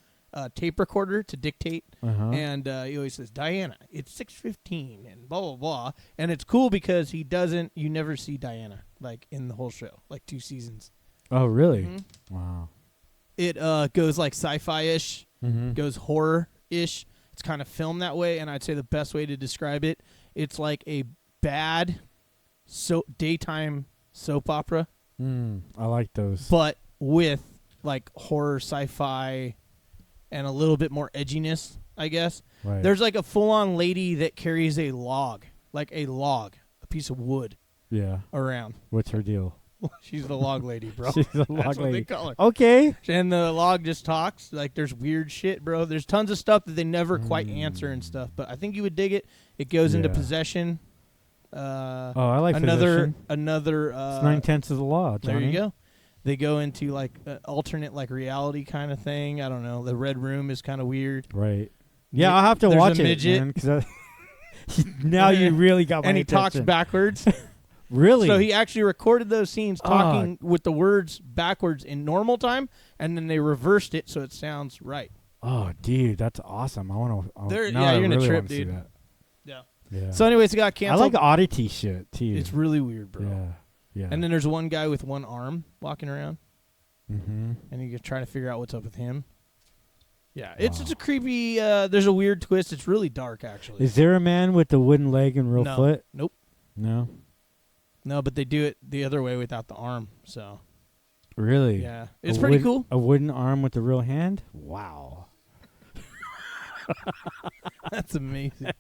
tape recorder to dictate. Uh-huh. And he always says, Diana, it's 6:15 and blah, blah, blah. And it's cool because you never see Diana, like, in the whole show, like 2 seasons. Oh, really? Mhm. Wow. It goes, like, sci-fi-ish, Mm-hmm. goes horror-ish. It's kind of filmed that way, and I'd say the best way to describe it, it's like a bad daytime soap opera, I like those. but with, like, horror, sci-fi, and a little bit more edginess, I guess. Right. There's like a full-on lady that carries a log, a piece of wood yeah. around. What's her deal? She's the log lady, bro. She's a That's log what they lady. call her. Okay. And the log just talks. Like, there's weird shit, bro. There's tons of stuff that they never quite answer and stuff. But I think you would dig it. It goes into Yeah. possession. Oh, I like another. possession. It's It's 9/10 of the law, There Johnny. you go. They go into like alternate like reality kind of thing. I don't know. The Red Room is kind of weird. Right. Yeah, I'll have to There's a watch it, midget. man. 'Cause now you really got my And he talks attention. backwards. Really? So he actually recorded those scenes talking with the words backwards in normal time, and then they reversed it so it sounds right. Oh, dude, that's awesome. I want to. There- now yeah, I you're gonna really trip, wanna see dude. that. Yeah. Yeah. So, anyways, it got I canceled. like oddity shit too. It's really weird, bro. Yeah. Yeah. And then there's one guy with one arm walking around, Mm-hmm. and you can try to figure out what's up with him. Yeah, it's Wow. a creepy. There's a weird twist. It's really dark, actually. Is there a man with the wooden leg and real No. foot? Nope. No. No, but they do it the other way without the arm. So Really? yeah, it's pretty cool. A wooden arm with the real hand? Wow. That's amazing.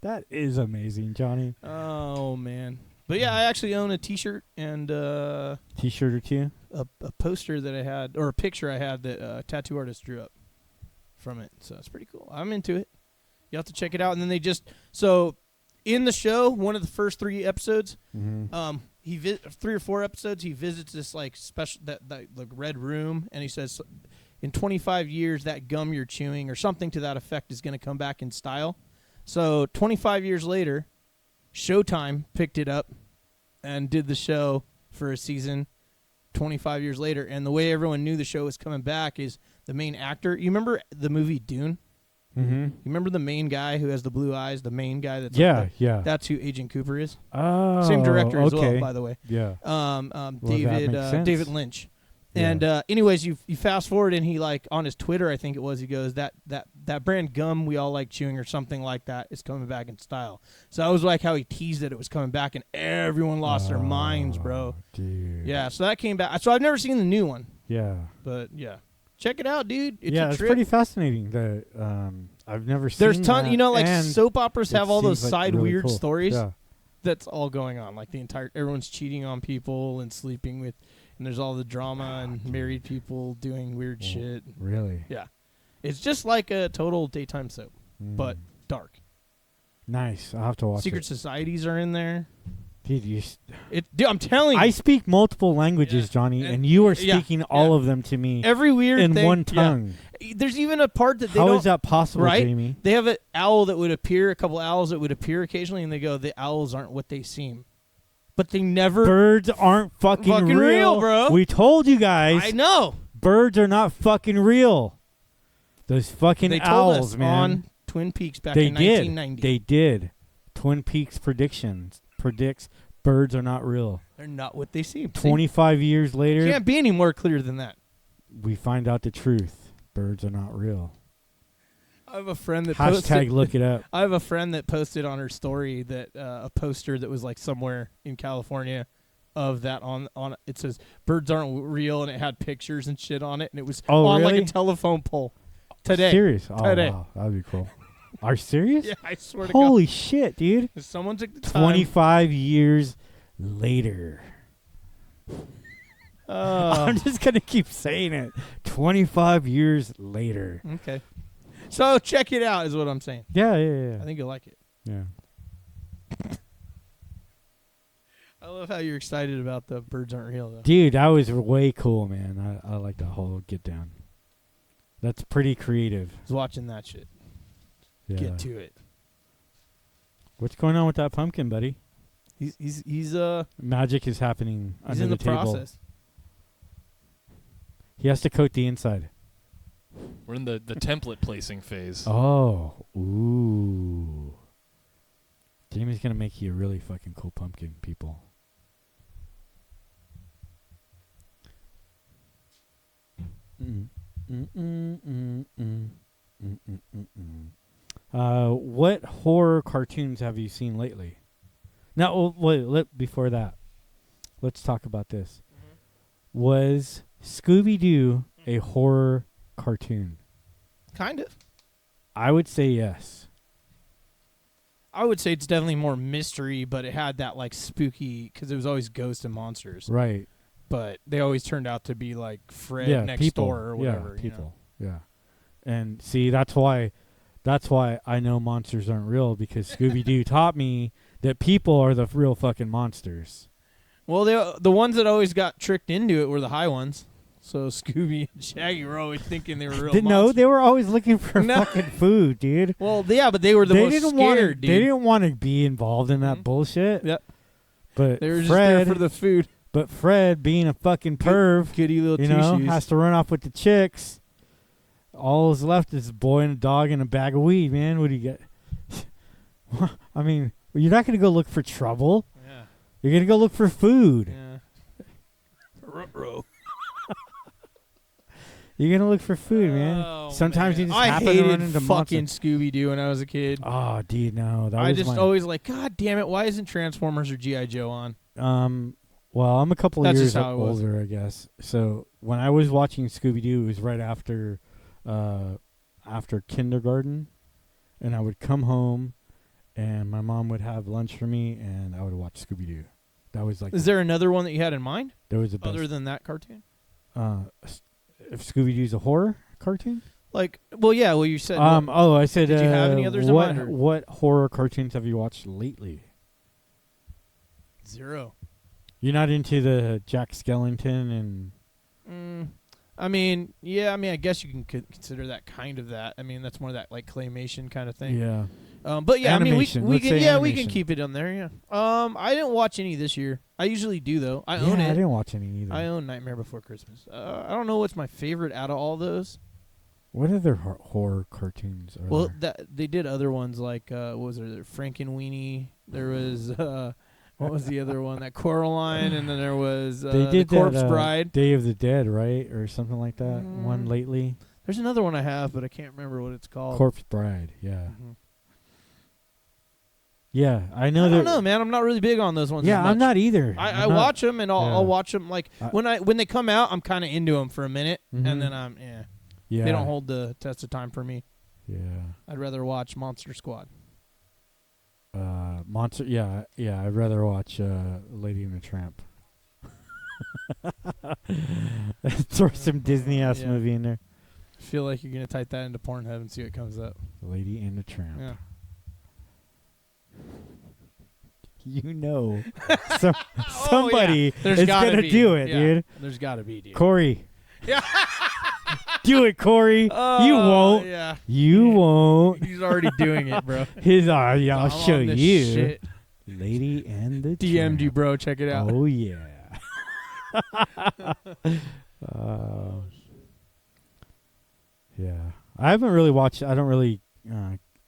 That is amazing, Johnny. Oh man. But yeah, I actually own a T-shirt and T-shirt or two? a poster that I had, or a picture I had that a tattoo artist drew up from it. So it's pretty cool. I'm into it. You have to check it out. And then they so in the show, one of the first 3 episodes, Mm-hmm. 3 or 4 episodes, he visits this like special that like red room, and he says, in 25 years, that gum you're chewing or something to that effect is going to come back in style. So 25 years later, Showtime picked it up and did the show for a season 25 years later. And the way everyone knew the show was coming back is the main actor. You remember the movie Dune? Mm-hmm. You remember the main guy who has the blue eyes? The main guy that's Yeah. That's who Agent Cooper is. Oh, Same director as okay. well, by the way. Yeah. That makes sense. David Lynch. Yeah. And anyways, you fast forward and he like on his Twitter, I think it was, he goes that brand gum we all like chewing or something like that is coming back in style. So that was like how he teased it was coming back, and everyone lost their minds, bro. Dude. Yeah, so that came back. So I've never seen the new one, Yeah. but yeah, check it out, dude. It's yeah, a it's trip. pretty fascinating. That I've never seen. There's ton, that, like and soap operas it have all those seems side really weird cool. stories. Yeah. That's all going on. Like everyone's cheating on people and sleeping with, and there's all the drama and married people doing weird shit. Really. Yeah, it's just like a total daytime soap, but dark. Nice. I'll have to watch Secret it. societies are in there. Dude, Dude, I'm telling you, I speak multiple languages, Yeah. Johnny, And- and you are yeah, speaking all of them to me every weird in thing, one yeah. tongue. There's even a part that they How don't. is that possible, right? Jamie? They have an owl that would appear, a couple owls that would appear occasionally, and they go, the owls aren't what they seem. But they never. Birds aren't fucking real, bro. We told you guys. I know. Birds are not fucking real. Those fucking They told owls, us man. on Twin Peaks back They in did. 1990. They did. Twin Peaks predicts birds are not real. They're not what they seem. 25 years later, Can't be any more clear than that. we find out the truth. Birds are not real. I have a friend that Hashtag posted. look it up. I have a friend that posted on her story that a poster that was like somewhere in California of that on it says birds aren't real, and it had pictures and shit on it, and it was on like really? a telephone pole today. Serious? Oh, Today. wow. That'd be cool. Are you serious? Yeah, I swear to Holy shit, dude. God. Someone took the time. 25 years later. I'm just going to keep saying it. 25 years later. Okay. So check it out is what I'm saying. Yeah. I think you'll like it. Yeah. I love how you're excited about the birds aren't real though. Dude, that was way cool, man. I like that whole get down. That's pretty creative. I was watching that shit. Yeah. Get to it. What's going on with that pumpkin, buddy? He's Magic is happening under in the table. process. He has to coat the inside. We're in the template placing phase. Oh. Ooh. Jamie's going to make you a really fucking cool pumpkin, people. What horror cartoons have you seen lately? Now, before that, let's talk about this. Was Scooby-Doo a horror cartoon? Kind of. I would say yes. I would say it's definitely more mystery, but it had that like spooky because it was always ghosts and monsters. Right. But they always turned out to be like Fred Yeah, next people. door or whatever. Yeah, you know? people. Yeah. And see, that's why I know monsters aren't real, because Scooby-Doo taught me that people are the real fucking monsters. Well, the ones that always got tricked into it were the high ones. So Scooby and Shaggy were always thinking they were real No, monsters. they were always looking for No. fucking food, dude. Well, yeah, but they were the most scared, dude. They didn't want to be involved in that bullshit. Yep. But They were just Fred, there for the food. but Fred, being a fucking perv, Goody little you know, two-shoes. has to run off with the chicks. All is left is a boy and a dog and a bag of weed, man. What do you get? I mean, you're not going to go look for trouble. Yeah. You're going to go look for food. Yeah. Ruh-roh. You're going to look for food, man. Oh, Sometimes man. you just I happen to run hated into fucking monsters. Scooby-Doo when I was a kid. Oh, dude, no. That I was just my, always like, God damn it, why isn't Transformers or G.I. Joe on? Well, I'm a couple of That's years just how it was. older, I guess. So when I was watching Scooby-Doo, it was right after kindergarten, and I would come home, and my mom would have lunch for me, and I would watch Scooby-Doo. That was like Is there another one that you had in mind there was the best. other than that cartoon? If Scooby-Doo's a horror cartoon? Like, well, yeah, well, you said I said. Did you have any others in what mind, or- what horror cartoons have you watched lately? 0. You're not into the Jack Skellington and I mean, yeah, I guess you can consider that kind of that. I mean, that's more that like claymation kind of thing. yeah. But yeah, Animation. I mean, we Let's can say we can animation. keep it on there. Yeah. I didn't watch any this year. I usually do though. I own I it. didn't watch any either. I own Nightmare Before Christmas. I don't know what's my favorite out of all those. What other horror cartoons are Well, there? they did other ones like what was there? Frankenweenie. There was what was the other one? That Coraline, and then there was They did the Corpse that, Bride. Day of the Dead, right, or something like that. One Mm. lately. There's another one I have, but I can't remember what it's called. Corpse Bride. Yeah. Mhm. Yeah, I know. I that. don't know, man. I'm not really big on those ones. Yeah, as much. I'm not either. I I'm not- watch them and yeah. I'll watch them like I- when they come out. I'm kind of into them for a minute, Mhm. and then Yeah. they don't hold the test of time for me. Yeah. I'd rather watch Monster Squad. Monster. Yeah. Yeah. I'd rather watch Lady and the Tramp. Throw some Disney ass Yeah. movie in there. I feel like you're gonna type that into Pornhub and see what comes up. Lady and the Tramp. Yeah. You know, some, Oh, somebody There's is gotta gonna be. do it, Yeah. dude. There's gotta be, dude. Corey. Yeah. Do it, Corey. You won't. Yeah. You won't. He's already doing it, bro. Yeah, I'm I'll on show this you. shit. Lady and the DM'd you, Tramp. bro. Check it out. Oh yeah. Yeah. I haven't really watched. I don't really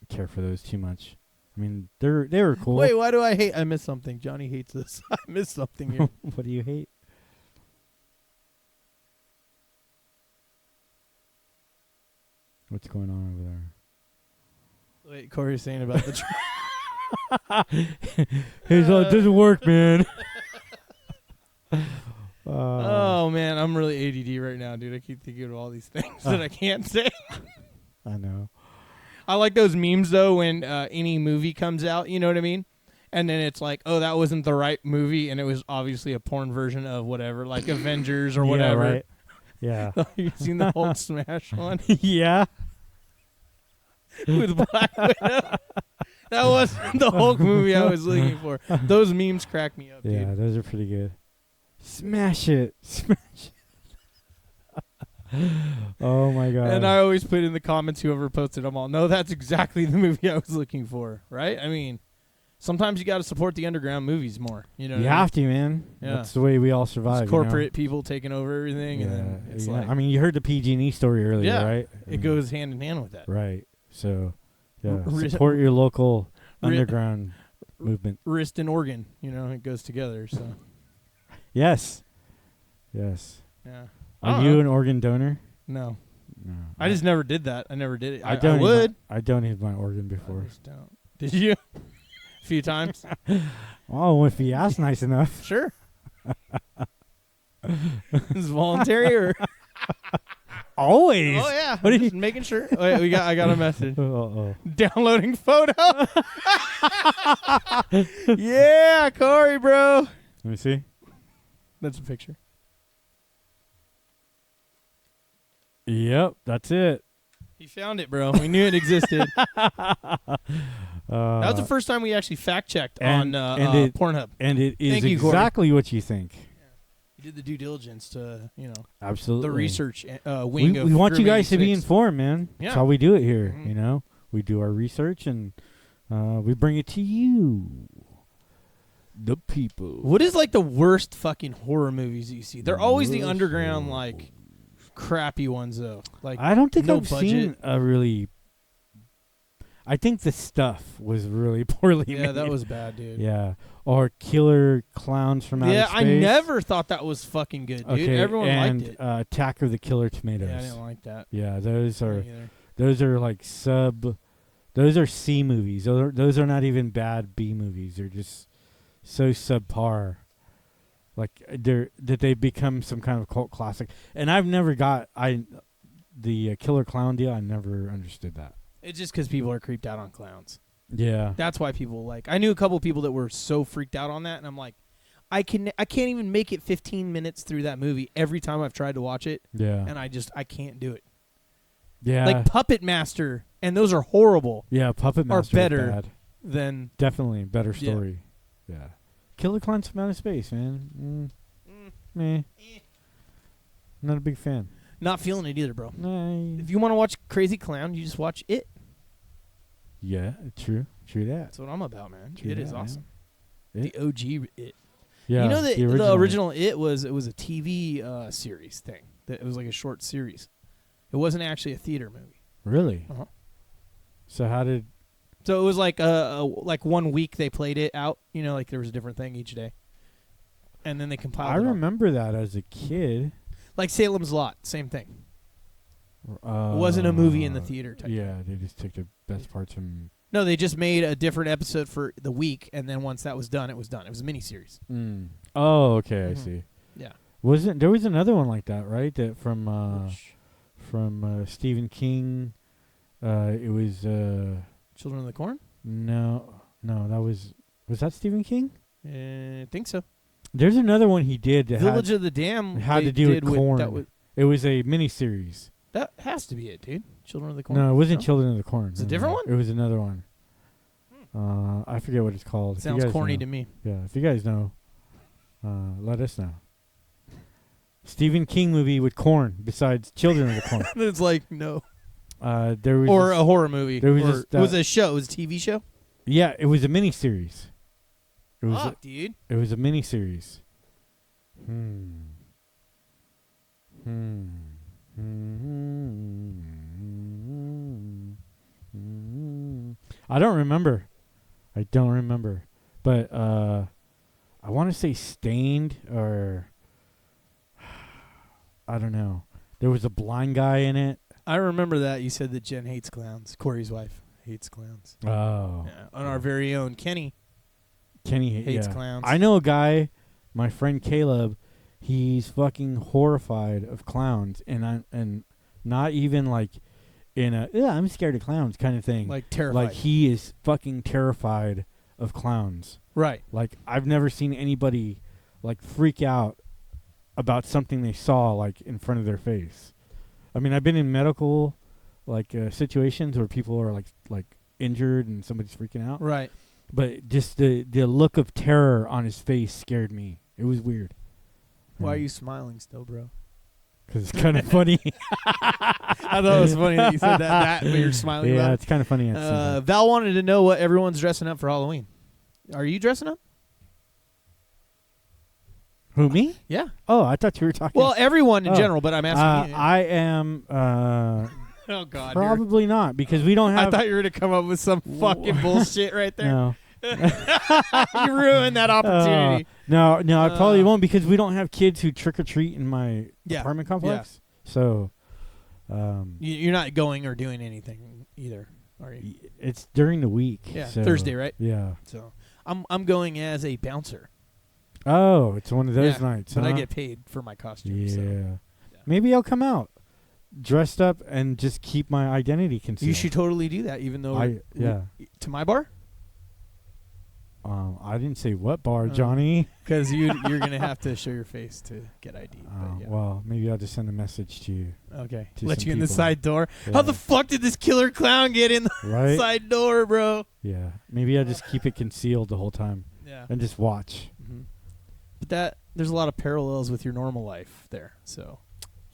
care for those too much. I mean, they were cool. Wait, why do I hate? I missed something. Johnny hates this. I missed something here. What do you hate? What's going on over there? Wait, Corey's saying about the. He's like, doesn't work, man. Oh man, I'm really ADD right now, dude. I keep thinking of all these things that I can't say. I know. I like those memes though when any movie comes out, you know what I mean? And then it's like, oh, that wasn't the right movie, and it was obviously a porn version of whatever, like Avengers or whatever. Yeah, right. Yeah. You've seen the Hulk smash one Yeah. with Black Widow? That wasn't the Hulk movie I was looking for. Those memes crack me up, dude. Yeah, those are pretty good. Smash it. Smash it. Oh my god. And I always put in the comments, whoever posted them all, no, that's exactly the movie I was looking for, right? I mean, sometimes you got to support the underground movies more. You know, you what I mean? have to, man. Yeah. That's the way we all survive. It's corporate people taking over everything, You know? and then it's yeah. like I mean, you heard the PG&E story earlier, Yeah. right? I it mean, goes hand in hand with that. right. So, yeah, Ri- support your local ri- underground movement. Wrist and organ, you know, it goes together. So Yes. Yes. yeah, Are you an organ donor? No, No. I just never did that. I never did it. I donated would. I donated my organ I before. just don't. Did you? A few times. Oh, if he asked nice enough. Sure. Is it voluntary or? Always. Oh yeah. What I'm do just making sure. Oh, wait, I got a message. Uh-oh. Downloading photo. Yeah, Corey, bro. Let me see. That's a picture. Yep, that's it. He found it, bro. We knew it existed. That was the first time we actually fact checked on Pornhub. And it is Thank you, Corey. exactly what you think. We did the due diligence to, Absolutely. the research wing of We want you Groom guys to be 86. informed, man. Yeah. That's how we do it here. Mhm. You know, we do our research and we bring it to you, the people. What is like the worst fucking horror movies you see? They're always the Worst underground, horror. like crappy ones, though. Like I don't think no I've budget. seen a really. I think The Stuff was really poorly made. Yeah, that was bad, dude. Yeah, or Killer Clowns from Outer Yeah, Space. I never thought that was fucking good, dude. Okay, Everyone and liked it. Attack of the Killer Tomatoes. Yeah, I didn't like that. Yeah, those Me are either. those are like those are C movies. Those are not even bad B movies. They're just so subpar. Like they become some kind of cult classic. And I've never got the Killer Clown deal. I never understood that. It's just because people are creeped out on clowns. Yeah. That's why people like. I knew a couple people that were so freaked out on that, and I'm like, I can't even make it 15 minutes through that movie every time I've tried to watch it, Yeah. and I can't do it. Yeah. Like Puppet Master, and those are horrible. yeah, Puppet are Master is better. bad. Than Definitely better Yeah. story. Yeah. Killer Clowns from Outer Space, man. Meh. Eh. Not a big fan. not feeling it either, bro. Nah. If you want to watch Crazy Clown, you just watch it. Yeah, true that. That's what I'm about, man. True It is that, man. awesome. It- The OG it. Yeah, You know that the original. original it was a TV series thing. That it was like a short series. It wasn't actually a theater movie. Really? Uh-huh. So how did? So it was like like 1 week they played it out. You know, like there was a different thing each day, and then they compiled. I it all. remember that as a kid. Like Salem's Lot, same thing. It wasn't a movie in the theater type. Yeah, they just took the best parts from. No, they just made a different episode for the week, and then once that was done, it was done. It was a miniseries. Mm. Oh, okay, Mhm. I see. Yeah. Wasn't there was another one like that, right? That from Which- Stephen King. It was Children of the Corn? no, that was that Stephen King? I think so. There's another one he did that Village of the Dam had they to do with did corn. It was a miniseries. That has to be it, dude. Children of the Corn. No, it wasn't Children of the Corn. It's a No, different no. one? It was another one. I forget what it's called. If you Sounds guys corny know. to me. Yeah, if you guys know, let us know. Stephen King movie with corn besides Children of the Corn. It's like no. There was Or this- a horror movie. there was Or this- it was a show. It was a TV show. yeah, it was a miniseries. It was Fuck, dude. it was a miniseries. I don't remember. But I want to say Stained or I don't know. There was a blind guy in it. I remember that. You said that Jen hates clowns. Corey's wife hates clowns. Oh. Yeah. On our very own Kenny Kenny hates yeah. clowns. I know a guy, my friend Caleb, he's fucking horrified of clowns and not even like in a I'm scared of clowns kind of thing. Like terrified. Like he is fucking terrified of clowns. right. Like I've never seen anybody like freak out about something they saw like in front of their face. I mean, I've been in medical like situations where people are like injured and somebody's freaking out. Right. But just the look of terror on his face scared me. It was weird. Why are you smiling still, bro? Because it's kind of funny. I thought it was funny that you said that when you're smiling Yeah, about it's kind of funny. At the same time. Val wanted to know what everyone's dressing up for Halloween. Are you dressing up? Who, me? Yeah. Oh, I thought you were talking. Well, everyone in Oh. general, but I'm asking you. I am Oh God. probably not because we don't I have. thought you were gonna come up with some fucking bullshit right there. No. You ruined that opportunity. No, I probably Uh, won't because we don't have kids who trick or treat in my Yeah. apartment complex. So, You're not going or doing anything either, are you? it's during the week. Yeah, so, Thursday, right? Yeah. So I'm going as a bouncer. Oh, it's one of those Yeah, nights. but I huh? get paid for my costume. Yeah. So. Maybe I'll come out dressed up and just keep my identity concealed. You should totally do that, even though to my bar, I didn't say what bar, Oh. Johnny. because you're gonna have to show your face to get ID. But yeah. Well, maybe I'll just send a message to you. Okay, to let some you in the people. side door. Yeah. How the fuck did this killer clown get in the Right? side door, bro? Yeah. Maybe I'll just keep it concealed the whole time Yeah. and just watch. Mm-hmm. But there's a lot of parallels with your normal life there. So,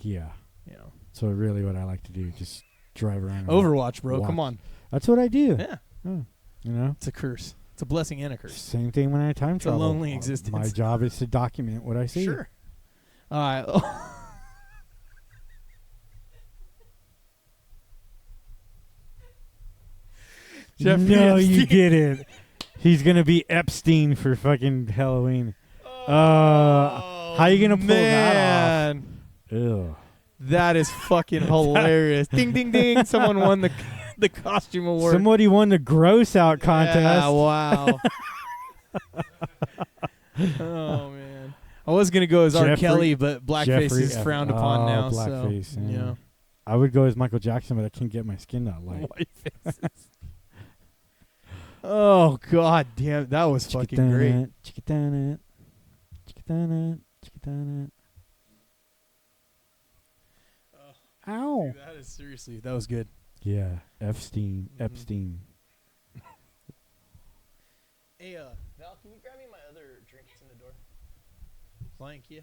Yeah. you know, So really what I like to do, just drive around. and Overwatch, bro. Come watch. on. That's what I do. Yeah, You know? it's a curse. It's a blessing and a curse. Same thing when I time It's a travel. lonely existence. My job is to document what I see. Sure. All right. Jeffrey no, you Epstein. didn't. He's gonna be Epstein for fucking Halloween. How you gonna pull that off? Ew. That is fucking hilarious. Ding, ding, ding. Someone won the costume award. Somebody won the gross out contest. Yeah, wow. Oh, man. I was going to go as R. Jeffrey- Kelly, but blackface Jeffrey is Ep- frowned upon oh, now. blackface, So, yeah. yeah. I would go as Michael Jackson, but I can't get my skin that light. White faces. Oh, God damn. That was fucking great. Chickadana, chickadana, chickadana. Ow. Dude, that is seriously, that was good. Yeah, Epstein. Mhm. Epstein. Hey, Val, can you grab me my other drinks in the door? Thank you.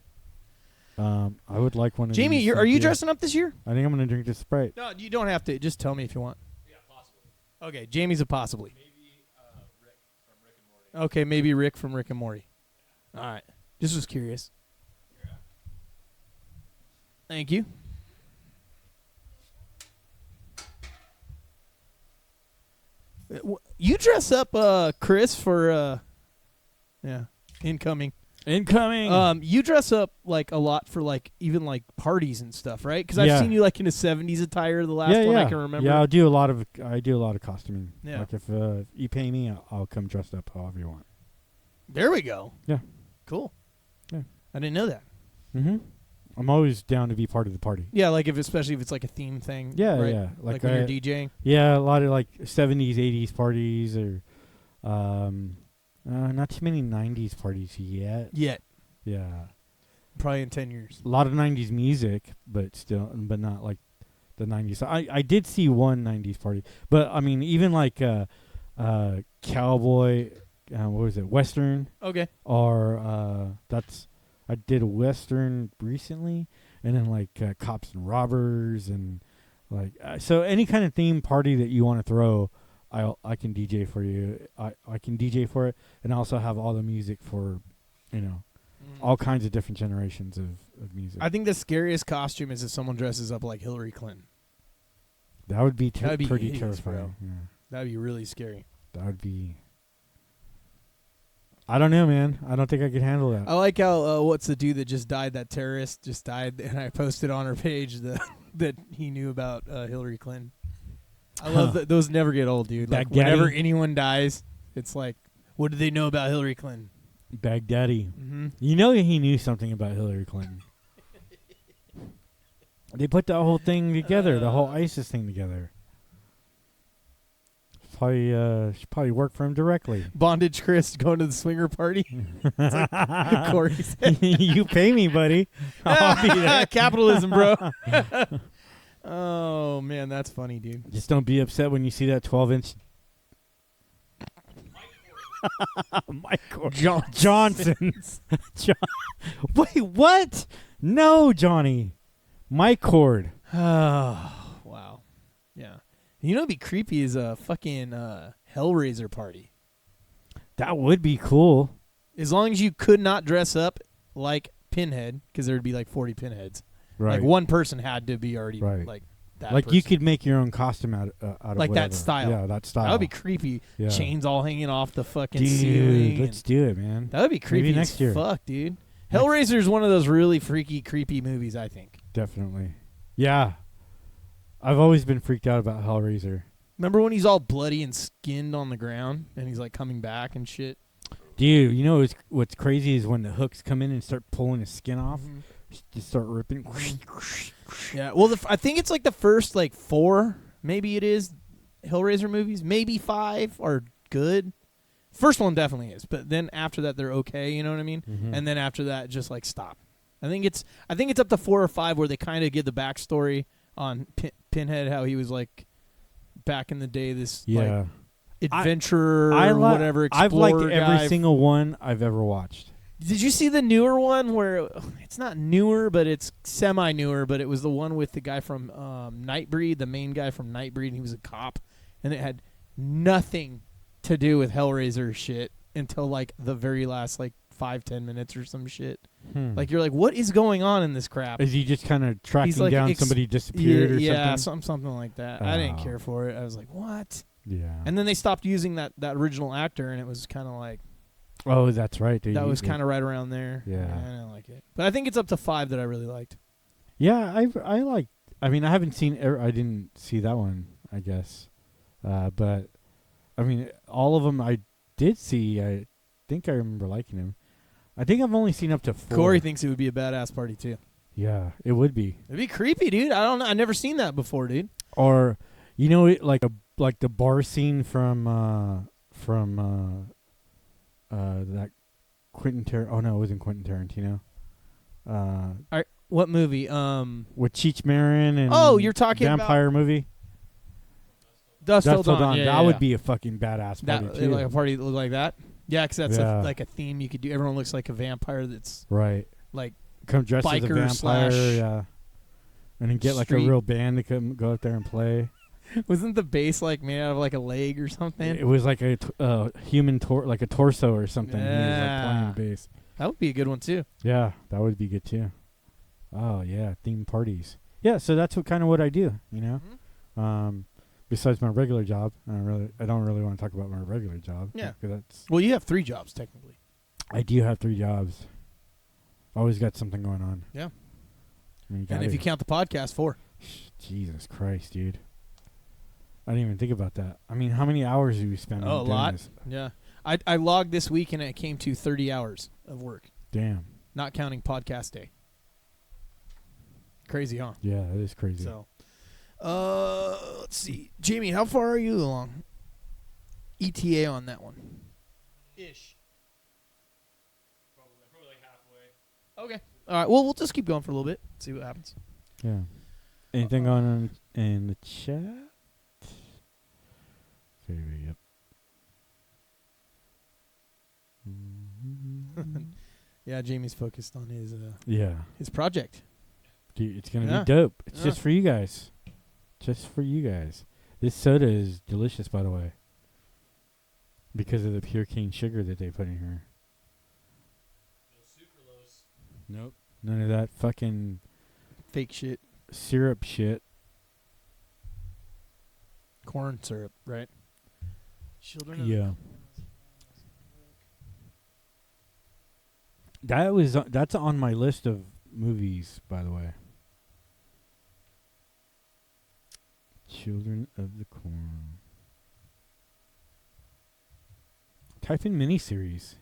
I would like one of Jamie, these. are you yeah. dressing up this year? I think I'm gonna drink this Sprite. No, you don't have to. Just tell me if you want. Yeah, possibly. Okay, Jamie's a possibly. Maybe Rick from Rick and Morty. Okay, maybe Rick from Rick and Morty. All right. Just was curious. Thank you. You dress up, Chris, for incoming. You dress up like a lot for like even like parties and stuff, right? Because I've seen you like in a '70s attire. The last one I can remember. Yeah, I do a lot of costuming. Yeah. Like if you pay me, I'll come dressed up however you want. There we go. Yeah. Cool. Yeah. I didn't know that. Mm-hmm. I'm always down to be part of the party. Yeah, like especially if it's like a theme thing. Yeah, right? yeah. Like when you're DJing. Yeah, a lot of like 70s, 80s parties, or not too many 90s parties yet. Yeah. Probably in 10 years. A lot of 90s music, but not like the 90s. I did see one 90s party, but I mean, even like cowboy, what was it, Western? Okay. Or I did a Western recently, and then like cops and robbers, and like so any kind of theme party that you want to throw, I can DJ for you. I can DJ for it, and I also have all the music for, all kinds of different generations of music. I think the scariest costume is if someone dresses up like Hillary Clinton. That would be, That'd be pretty hideous, terrifying. bro. Yeah. That'd be really scary. That would be. I don't know, man. I don't think I could handle that. I like how what's the dude that just died? That terrorist just died, and I posted on her page that he knew about Hillary Clinton. I love that. Those never get old, dude. Like whenever anyone dies, it's like, what do they know about Hillary Clinton? Baghdadi. Mm-hmm. You know he knew something about Hillary Clinton. They put that whole thing together, the whole ISIS thing together. Should probably work for him directly. Bondage Chris going to the swinger party. Like Corey said. You pay me, buddy. I'll be there. Capitalism, bro. Oh, man, that's funny, dude. Just don't be upset when you see that 12-inch. Mike Johnson's. Wait, what? No, Johnny. Mike Cord. Oh, wow. Yeah. You know what'd be creepy is a fucking Hellraiser party. That would be cool. As long as you could not dress up like Pinhead, because there would be like 40 Pinheads. Right. Like one person had to be already like that. Like person. You could make your own costume out of like whatever. that style. Yeah, that style. That would be creepy. Yeah. Chains all hanging off the fucking dude, ceiling. let's do it, man. That would be creepy Maybe next year. Fuck, dude. Hellraiser is one of those really freaky, creepy movies, I think. Definitely. Yeah. I've always been freaked out about Hellraiser. Remember when he's all bloody and skinned on the ground and he's like coming back and shit? Dude, you know what's crazy is when the hooks come in and start pulling his skin off. Just start ripping. Yeah, well, I think it's like the first like 4, maybe it is, Hellraiser movies. Maybe 5 are good. First one definitely is, but then after that they're okay. You know what I mean? Mm-hmm. And then after that, just like stop. I think it's up to 4 or 5 where they kind of give the backstory on Pinhead, how he was like back in the day. This like adventurer, whatever. I've liked guy. every single one I've ever watched. Did you see the newer one where it's not newer, but it's semi-newer, but it was the one with the guy from Nightbreed, the main guy from Nightbreed, and he was a cop, and it had nothing to do with Hellraiser shit until like the very last like 5-10 minutes or some shit. Like you're like, what is going on in this crap? Is he just kind of tracking like down somebody disappeared or something? Yeah, something like that. I didn't care for it. I was like, what? Yeah. And then they stopped using that original actor, and it was kind of like, oh, that's right. that was kind of right around there. Yeah. I didn't like it. But I think it's up to 5 that I really liked. Yeah, I like. I mean, I haven't seen. I didn't see that one, I guess. But I mean, all of them I did see. I think I remember liking them. I think I've only seen up to 4. Corey thinks it would be a badass party too. Yeah, it would be. It'd be creepy, dude. I don't know. I've never seen that before, dude. Or, you know, like the bar scene from that Quentin Tarantino. Oh no, it wasn't Quentin Tarantino. All right, what movie? With Cheech Marin and you're talking vampire movie. Dusk Till Dawn. Yeah, that would be a fucking badass party too. Like a party that looked like that. Yeah, because that's Yeah. like a theme you could do. Everyone looks like a vampire that's right. like Come dressed as a biker vampire, yeah. And then get like a street. real band to come go up there and play. Wasn't the bass like made out of like a leg or something? It was like a human like a torso or something. He was like playing the bass. That would be a good one too. Yeah, that would be good too. Oh yeah, theme parties. Yeah, so that's what I do. You know, besides my regular job. I don't really want to talk about my regular job. Yeah. 'cause that's Well, you have 3 jobs technically. I do have 3 jobs. Always got something going on. Yeah. And And if you count the podcast, 4. Jesus Christ, dude. I didn't even think about that. I mean, how many hours do you spend Oh, a doing lot. this? Yeah. I logged this week and it came to 30 hours of work, Damn. not counting podcast day. Crazy, huh? Yeah, that is crazy. So, let's see. Jamie, how far are you along? ETA on that one? Ish. Probably like halfway. Okay. All right. Well, we'll just keep going for a little bit. See what happens. Yeah. Anything going on in the chat? Yep. Yeah, Jamie's focused on Yeah. his project. Dude, it's going to Yeah. be dope. It's Yeah. just for you guys. Just for you guys. This soda is delicious, by the way. Because of the pure cane sugar that they put in here. No sucralose. Nope. None of that fucking Fake shit. syrup shit. Corn syrup, right? Children of Yeah. That's on my list of movies, by the way. Children of the Corn. Type in miniseries.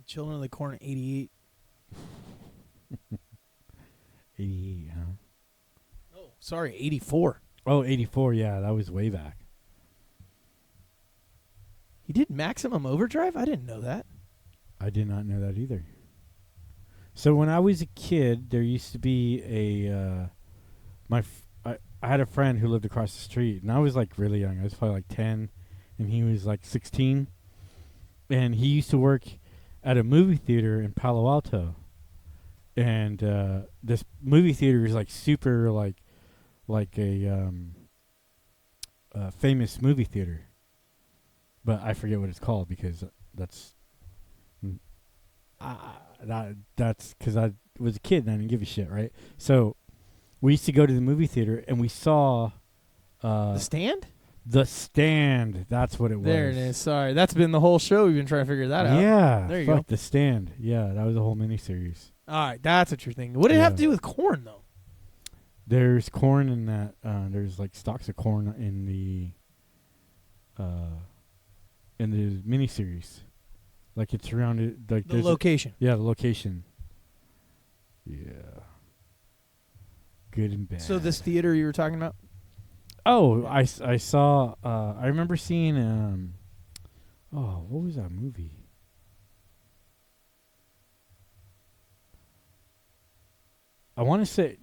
Children of the Corn 88. 88, huh? Oh, sorry, 84. Oh, 84, yeah, that was way back. He did Maximum Overdrive? I didn't know that. I did not know that either. So when I was a kid, there used to be I had a friend who lived across the street, and I was like really young. I was probably like 10, and he was like 16. And he used to work at a movie theater in Palo Alto. And this movie theater is like super like a famous movie theater. But I forget what it's called because that's because I was a kid and I didn't give a shit, right? So we used to go to the movie theater and we saw The Stand? The Stand. That's what it was. There it is. Sorry. That's been the whole show. We've been trying to figure that out. Yeah. There you fuck, go. The Stand. Yeah, that was a whole miniseries. All right. That's what you're thinking. What did it have to Yeah. do with corn, though? There's corn in that. There's like stalks of corn in the miniseries. Like it's surrounded. Like The there's location. the location. Yeah. Good and bad. So this theater you were talking about? Oh, I saw. I remember seeing. Oh, what was that movie? I want to say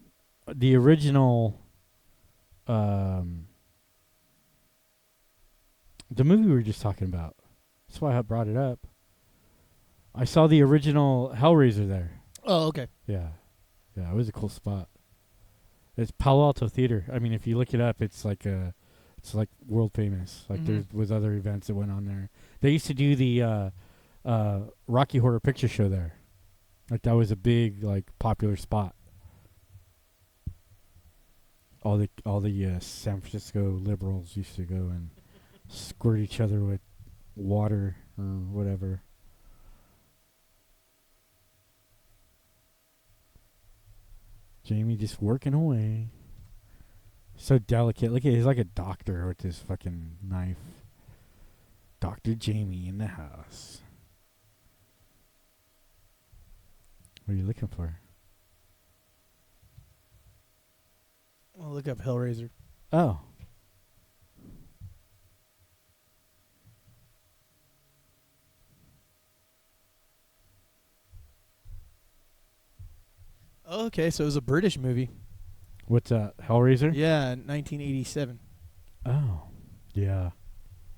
the original. The movie we were just talking about. That's why I brought it up. I saw the original Hellraiser there. Oh, okay. Yeah. Yeah, it was a cool spot. It's Palo Alto Theater. I mean, if you look it up, it's like world famous. Like there was other events that went on there. They used to do the Rocky Horror Picture Show there. Like that was a big like popular spot. All the San Francisco liberals used to go and squirt each other with water or whatever. Jamie just working away. So delicate. Look at he's like a doctor with his fucking knife. Dr. Jamie in the house. What are you looking for? I'll look up Hellraiser. Oh. Oh, okay, so it was a British movie. What's that? Hellraiser? Yeah, 1987. Oh. Yeah.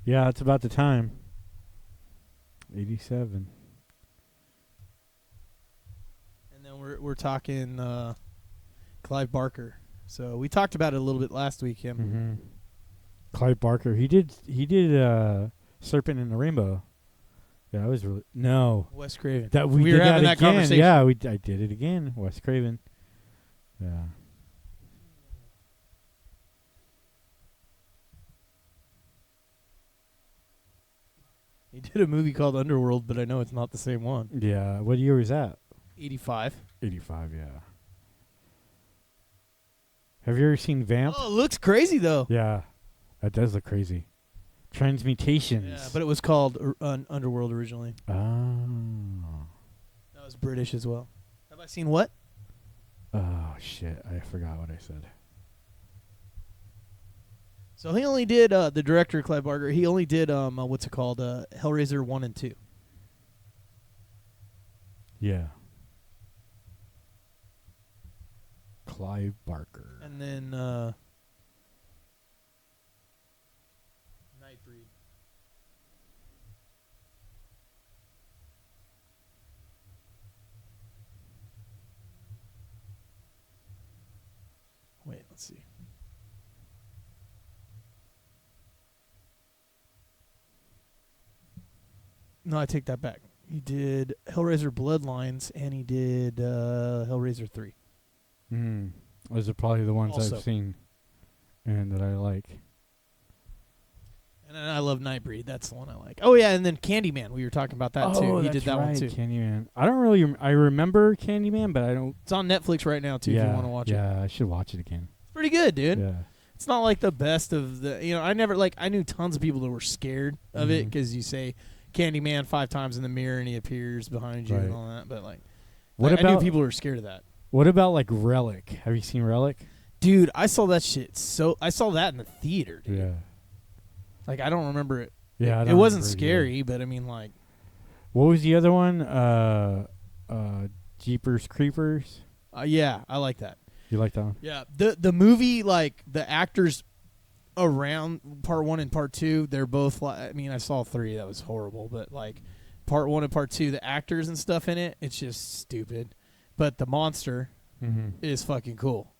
Yeah, it's about the time. 87. And then we're talking Clive Barker. So we talked about it a little bit last week. Him. Mm-hmm. Clive Barker. He did Serpent in the Rainbow. Yeah, that was really no. Wes Craven. That We were having that again. conversation. Yeah, I did it again. Wes Craven. Yeah. did a movie called Underworld, but I know it's not the same one. Yeah. What year was that? 85. 85. Yeah. Have you ever seen Vamp? Oh, it looks crazy though. Yeah, that does look crazy. Transmutations. Yeah, but it was called Underworld originally. Oh. That was British as well. Have I seen what? Oh shit! I forgot what I said. So he only did the director Clive Barker. He only did what's it called? Hellraiser 1 and 2. Yeah. Clive Barker. And then Nightbreed. Wait, let's see. No, I take that back. He did Hellraiser Bloodlines, and he did Hellraiser 3. Those are probably the ones Also. I've seen and that I like. And then I love Nightbreed. That's the one I like. Oh, yeah, and then Candyman. We were talking about that, too. He did that one, too. Candyman. I don't really... I remember Candyman, but I don't... It's on Netflix right now, too, if you want to watch it. Yeah, I should watch it again. It's pretty good, dude. Yeah. It's not like the best of the... You know, I knew tons of people that were scared of it Mhm. because you say Candyman 5 times in the mirror and he appears behind you and Right. all that. But, like, What I knew about people who were scared of that. What about like Relic? Have you seen Relic? Dude, I saw that shit. I saw that in the theater, dude. Yeah. Like, I don't remember it. Yeah, I It don't wasn't remember scary, but I mean, like... What was the other one? Jeepers Creepers. Yeah, I like that. You like that one? Yeah, the movie, like, the actors around part 1 and part 2, they're both like... I mean, I saw 3, that was horrible, but, like, part 1 and part 2, the actors and stuff in it, it's just stupid. But the monster is fucking cool.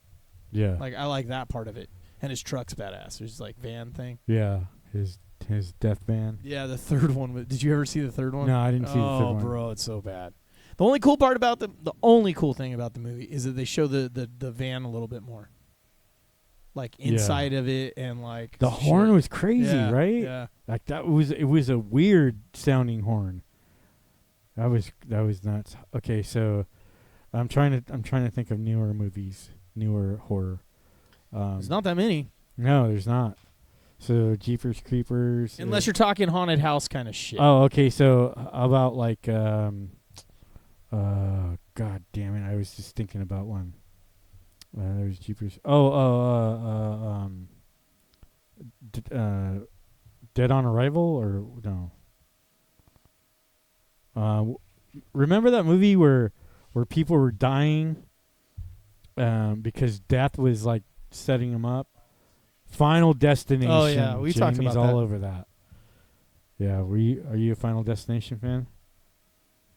Yeah. Like, I like that part of it. And his truck's badass. There's, like, van thing. Yeah. His death band. Yeah, the third one. Did you ever see the third one? No, I didn't see the third Oh, one. bro, it's so bad. The only cool part about the only cool thing about the movie is that they show the van a little bit more. Like, inside of it and, like... The horn was crazy, Yeah, right? Yeah. Like it was a weird sounding horn. That was nuts. Okay, so I'm trying to think of newer movies, newer horror. There's not that many. No, there's not. So Jeepers Creepers. Unless you're talking haunted house kind of shit. Oh, okay. So how about like God damn it! I was just thinking about one. There's Jeepers. Dead on Arrival or no? Remember that movie where people were dying because death was like setting them up? Final Destination. Oh, yeah, we talked Jamie's about all that. over that. Yeah, are you a Final Destination fan?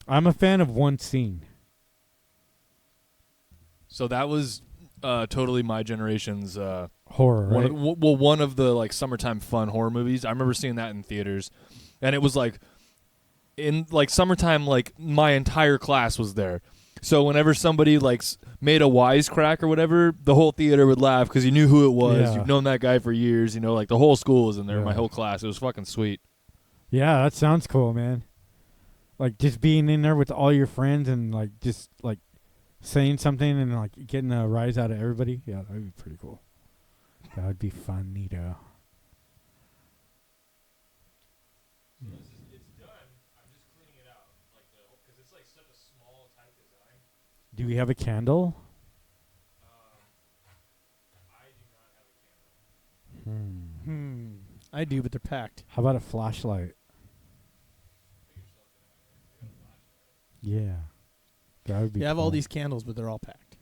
I'm a fan of one scene. So that was totally my generation's Horror, right? one of the like summertime fun horror movies. I remember seeing that in theaters, and it was like in like summertime. Like my entire class was there, so whenever somebody like made a wisecrack or whatever, the whole theater would laugh because you knew who it was. Yeah. You've known that guy for years. You know, like the whole school was in there. Yeah. My whole class. It was fucking sweet. Yeah, that sounds cool, man. Like just being in there with all your friends and like just like saying something and like getting a rise out of everybody. Yeah, that would be pretty cool. That would be fun, neato. It's done. I'm just cleaning it out, like because it's like such a small type design. Do we have a candle? I do not have a candle. I do, but they're packed. How about a flashlight? Yeah. That would be You have all cool. these candles, but they're all packed.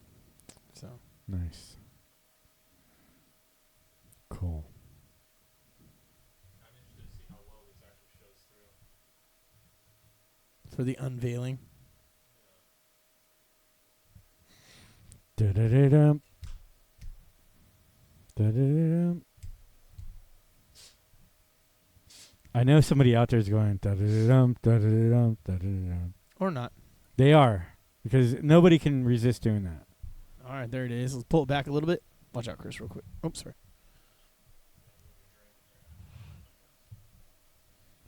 So Nice. Cool. I'm interested to see how well this actually shows through. for the unveiling. Da-da-da-dum. Da-da-da-dum. I know somebody out there is going da-da-da-dum, da-da-da-dum, da-da-da-dum. Or not. They are, because nobody can resist doing that. All right, there it is. Let's pull it back a little bit. Watch out, Chris, real quick. Oops, sorry.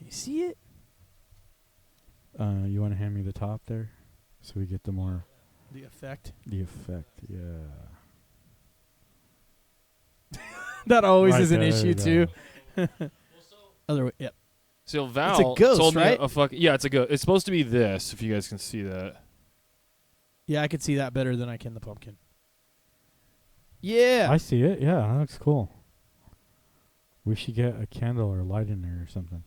You see it? You want to hand me the top there, so we get the effect. the effect. Yeah. That always Right is an there, issue too. though. Other way, yep. So Val ghost, told right? me it's a ghost. It's supposed to be this, if you guys can see that. Yeah, I could see that better than I can the pumpkin. Yeah. I see it. Yeah, that looks cool. We should get a candle or a light in there or something.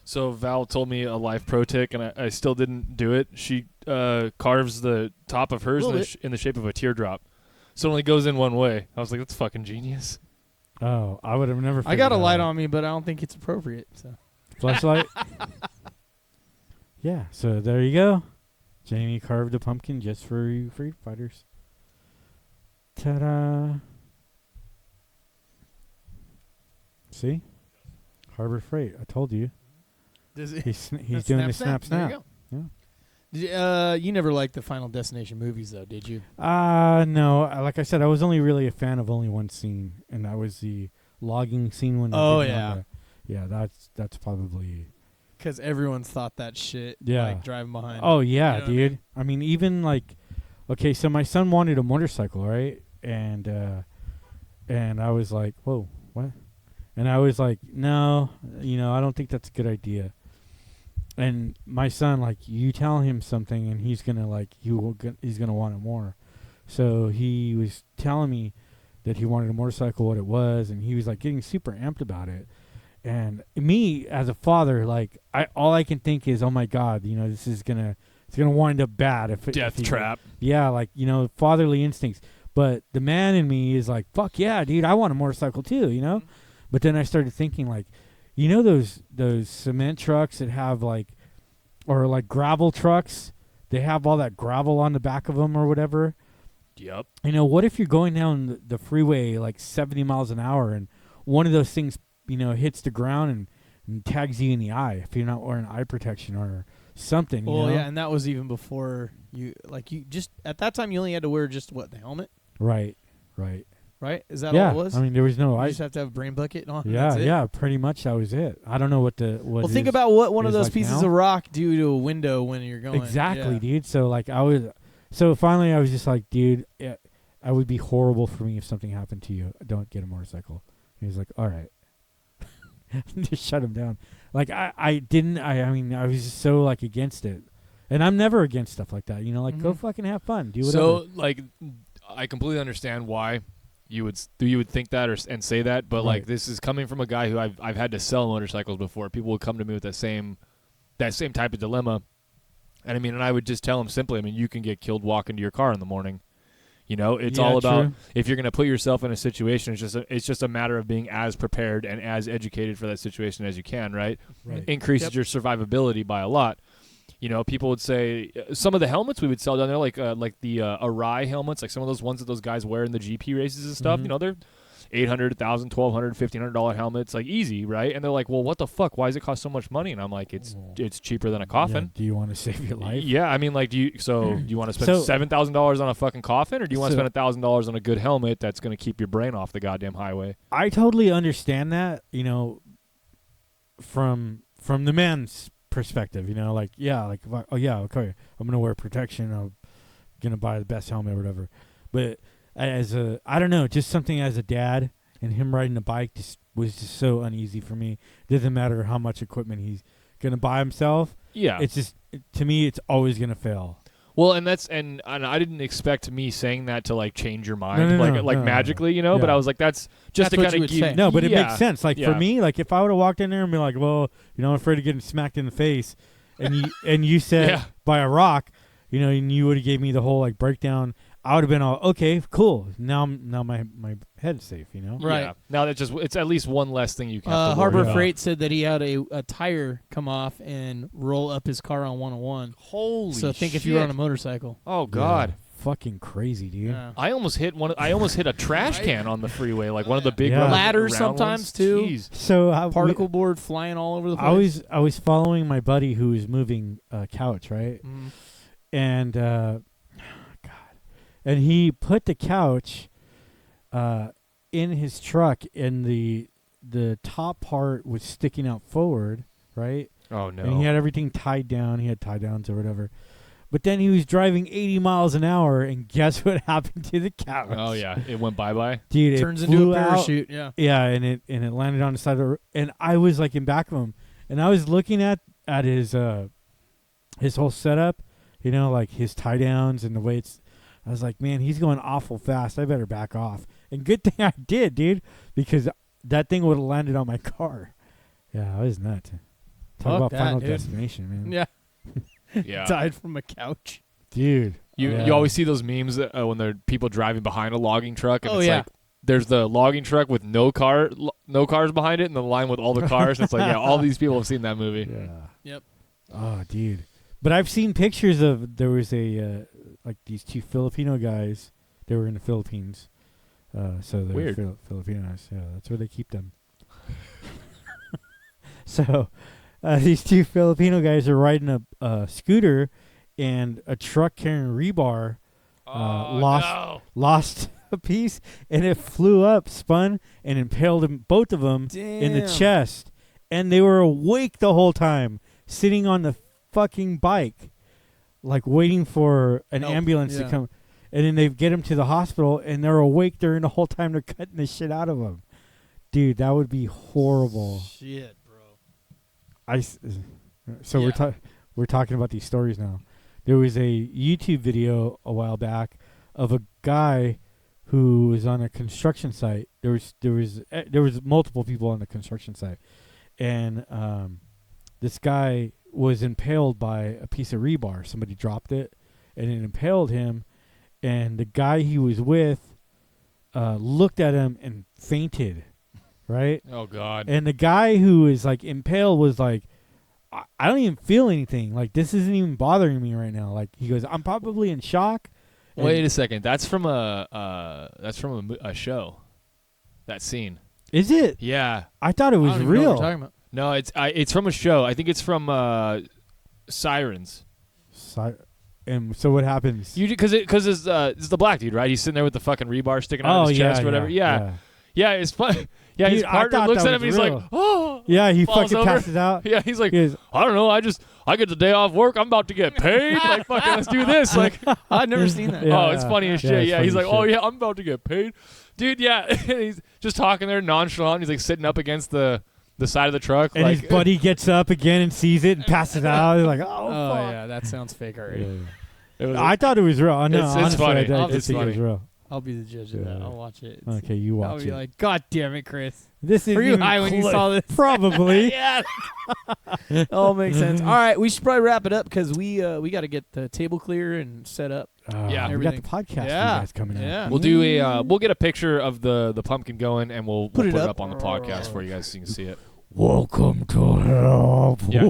So Val told me a life pro tip, and I still didn't do it. She carves the top of hers in the shape of a teardrop, so it only goes in one way. I was like, that's fucking genius. Oh, I would have never. I got a figured light that out. on me, but I don't think it's appropriate. So Flashlight. Yeah. So there you go. Jamie carved a pumpkin just for you free fighters. Ta-da! See, Harbor Freight. I told you. does it? He's doing the snap. There you go. Yeah. You never liked the Final Destination movies, though, did you? No. Like I said, I was only really a fan of only one scene, and that was the logging scene when. Oh, they're yeah. Yeah, that's probably. Because everyone's thought that shit. Yeah. Like driving behind. Oh yeah, You know what I dude. I mean, even like, okay, so my son wanted a motorcycle, right? And I was like, whoa, what? And I was like, no, I don't think that's a good idea. And my son, like, you tell him something, and he's gonna like, he's gonna want it more. So he was telling me that he wanted a motorcycle, what it was, and he was like getting super amped about it. And me as a father, like, all I can think is, oh my God, this is it's gonna wind up bad if Death trap. Yeah, like, fatherly instincts. But the man in me is like, fuck yeah, dude, I want a motorcycle too, But then I started thinking, like, those cement trucks that have or like gravel trucks, they have all that gravel on the back of them or whatever. Yep. What if you're going down the freeway like 70 miles an hour and one of those things, hits the ground and tags you in the eye if you're not wearing eye protection or something. Well, yeah, and that was even before you just at that time you only had to wear just the helmet, Right. right? Is that Yeah, all it was? I mean, there was no you eye. just have to have a brain bucket on. Yeah, that's it? yeah, pretty much that was it. I don't know what Well, think about what one of is those like pieces now. of rock do to a window when you're going. Exactly, Yeah. dude. So finally I was just like, dude, it would be horrible for me if something happened to you. Don't get a motorcycle. He was like, all right. Just shut him down. Like I mean, I was just so like against it. And I'm never against stuff like that. Go fucking have fun. Do whatever. So, like, I completely understand why you would think that and say that, but like, Right. this is coming from a guy who I've had to sell motorcycles before. People would come to me with that same type of dilemma, and I would just tell them simply, you can get killed walking to your car in the morning. It's Yeah, all about true. if you're going to put yourself in a situation. It's just a matter of being as prepared and as educated for that situation as you can. Right? Right. Increases Yep. your survivability by a lot. People would say some of the helmets we would sell down there, like the Arai helmets, like some of those ones that those guys wear in the GP races and stuff. Mhm. They're $800, $1,000, $1,200, $1,500 helmets, like easy, right? And they're like, well, what the fuck? Why does it cost so much money? And I'm like, it's cheaper than a coffin. Yeah, do you want to save your life? Yeah, I mean, like, do you want to spend So- $7,000 on a fucking coffin, or do you want to So- spend $1,000 on a good helmet that's going to keep your brain off the goddamn highway? I totally understand that, from the man's perspective, okay, I'm gonna wear protection, I'm gonna buy the best helmet or whatever. But I don't know, just something as a dad and him riding a bike was just so uneasy for me. Doesn't matter how much equipment he's gonna buy himself. Yeah. It's just to me, it's always gonna fail. Well, and I didn't expect me saying that to like change your mind, No, magically, but Yeah. I was like, that's just That's to what kind you of would give. say. No, but it Yeah. makes sense. Like Yeah. for me, like if I would have walked in there and be like, well, I'm afraid of getting smacked in the face, and you said Yeah. by a rock, and you would have gave me the whole like breakdown, I would have been all okay, cool. Now my head's safe, Right. Yeah. Now it's at least one less thing you can have to worry Harbor about. Freight said that he had a tire come off and roll up his car on 101. Holy So think if shit. you were on a motorcycle. Oh God. Yeah. Fucking crazy, dude. Yeah. I almost hit a trash can on the freeway, like one of the big Yeah. round Ladders ones. sometimes, too. Jeez. So Particle board flying all over the place. I was following my buddy who was moving a couch, right? Mm. And and he put the couch in his truck, and the top part was sticking out forward, right? Oh no. and he had everything tied down. He had tie downs or whatever. But then he was driving 80 miles an hour, and guess what happened to the couch? Oh yeah, it went bye. Dude, it Turns flew into a out. parachute. Yeah. Yeah, and it landed on the side of the and I was like in back of him, and I was looking at his whole setup, you know, like his tie downs and the way it's. I was like, man, he's going awful fast. I better back off. And good thing I did, dude, because that thing would have landed on my car. Yeah, I was nuts. Talk Fuck about that, Final dude. Destination, man. Yeah. Yeah. Died from a couch. Dude. You Yeah. you always see those memes when there are people driving behind a logging truck, and Oh, it's yeah. like there's the logging truck with no cars behind it, and the line with all the cars. And it's like, yeah, all these people have seen that movie. Yeah. Yep. Oh, dude. But I've seen pictures of there was a like these two Filipino guys. They were in the Philippines, so they're Weird. Filipinos. Yeah, that's where they keep them. So these two Filipino guys are riding a scooter, and a truck carrying rebar lost a piece, and it flew up, spun, and impaled both of them in the Damn. chest. And they were awake the whole time, sitting on the fucking bike, like waiting for an Help. ambulance to Yeah. come. And then they get them to the hospital, and they're awake during the whole time they're cutting the shit out of them. Dude, that would be horrible. Shit, bro. So Yeah. we're talking about these stories now. There was a YouTube video a while back of a guy who was on a construction site. There was multiple people on the construction site, and this guy was impaled by a piece of rebar. Somebody dropped it, and it impaled him. And the guy he was with looked at him and fainted, right? Oh God. And the guy who is like impaled was like, I don't even feel anything. Like, this isn't even bothering me right now. Like, he goes, I'm probably in shock. And Wait a second. That's from a show. That scene. Is it? Yeah. I thought it I was don't even know what real. you're talking about. No, it's from a show. I think it's from Sirens. And so what happens? Because it's the black dude, right? He's sitting there with the fucking rebar sticking out of his chest or whatever. Yeah. It's fun. Yeah, his Dude, I partner thought looks that at him and was he's real. like, oh. Yeah, he falls fucking over. passes out. Yeah, he's like, He goes, I don't know. I get the day off work. I'm about to get paid. Like, fucking, let's do this. Like, I've never seen that. Yeah. oh, it's funny as shit. it's Yeah, funny he's as like, oh shit. yeah, I'm about to get paid, dude. Yeah, he's just talking there nonchalant. He's like sitting up against the side of the truck. And like, his buddy gets up again and sees it and passes out. He's like, oh, Oh, fuck. yeah, that sounds fake already. Yeah. it was, I thought it was real. No, It's honestly, funny. I did It's think it was funny. real. I'll be the judge of that. Yeah. I'll watch it. It's- Okay, you I'll watch be it. like, God damn it, Chris. This is Were you high when you saw this? Probably. Yeah. All makes sense. All right, we should probably wrap it up because we got to get the table clear and set up. Yeah. we got the Everything. podcast for you Yeah. guys coming out. Yeah. we'll do a we'll get a picture of the pumpkin going, and we'll Put put it it up. up on the podcast for you guys so you can see it. Welcome to hell. Yeah.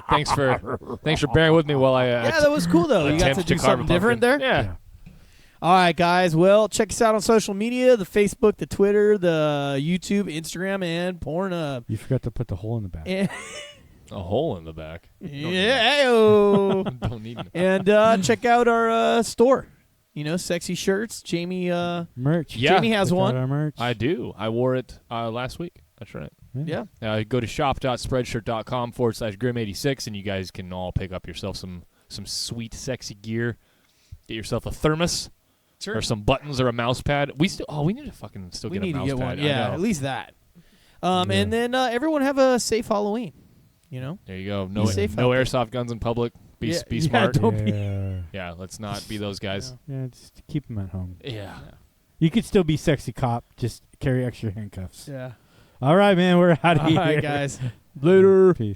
Thanks for bearing with me while I Yeah, that was cool though. You got attempt to do carve a something different there. pumpkin. Yeah. All right, guys. Well, check us out on social media: the Facebook, the Twitter, the YouTube, Instagram, and Pornhub. You forgot to put the hole in the back. And A hole in the back. yeah, ayo. Don't need it. And check out our store. You know, sexy shirts. Jamie. Merch. Yeah. Jamie has Check out one. our merch. I do. I wore it last week. That's right. Yeah. Go to shop.spreadshirt.com/grim86, and you guys can all pick up yourself some sweet, sexy gear. Get yourself a thermos or some buttons or a mouse pad. We need to fucking still We get a need to mouse get pad. one. I Yeah, know. at least that. Yeah. And then everyone have a safe Halloween. You know. There you go. No, safe no out there. airsoft guns in public. Be Yeah, be yeah, smart. don't be- Yeah. Yeah, let's not be those guys. Yeah, just keep them at home. Yeah. You could still be sexy cop. Just carry extra handcuffs. Yeah. All right, man. We're out of All here. right, guys. Later. Peace.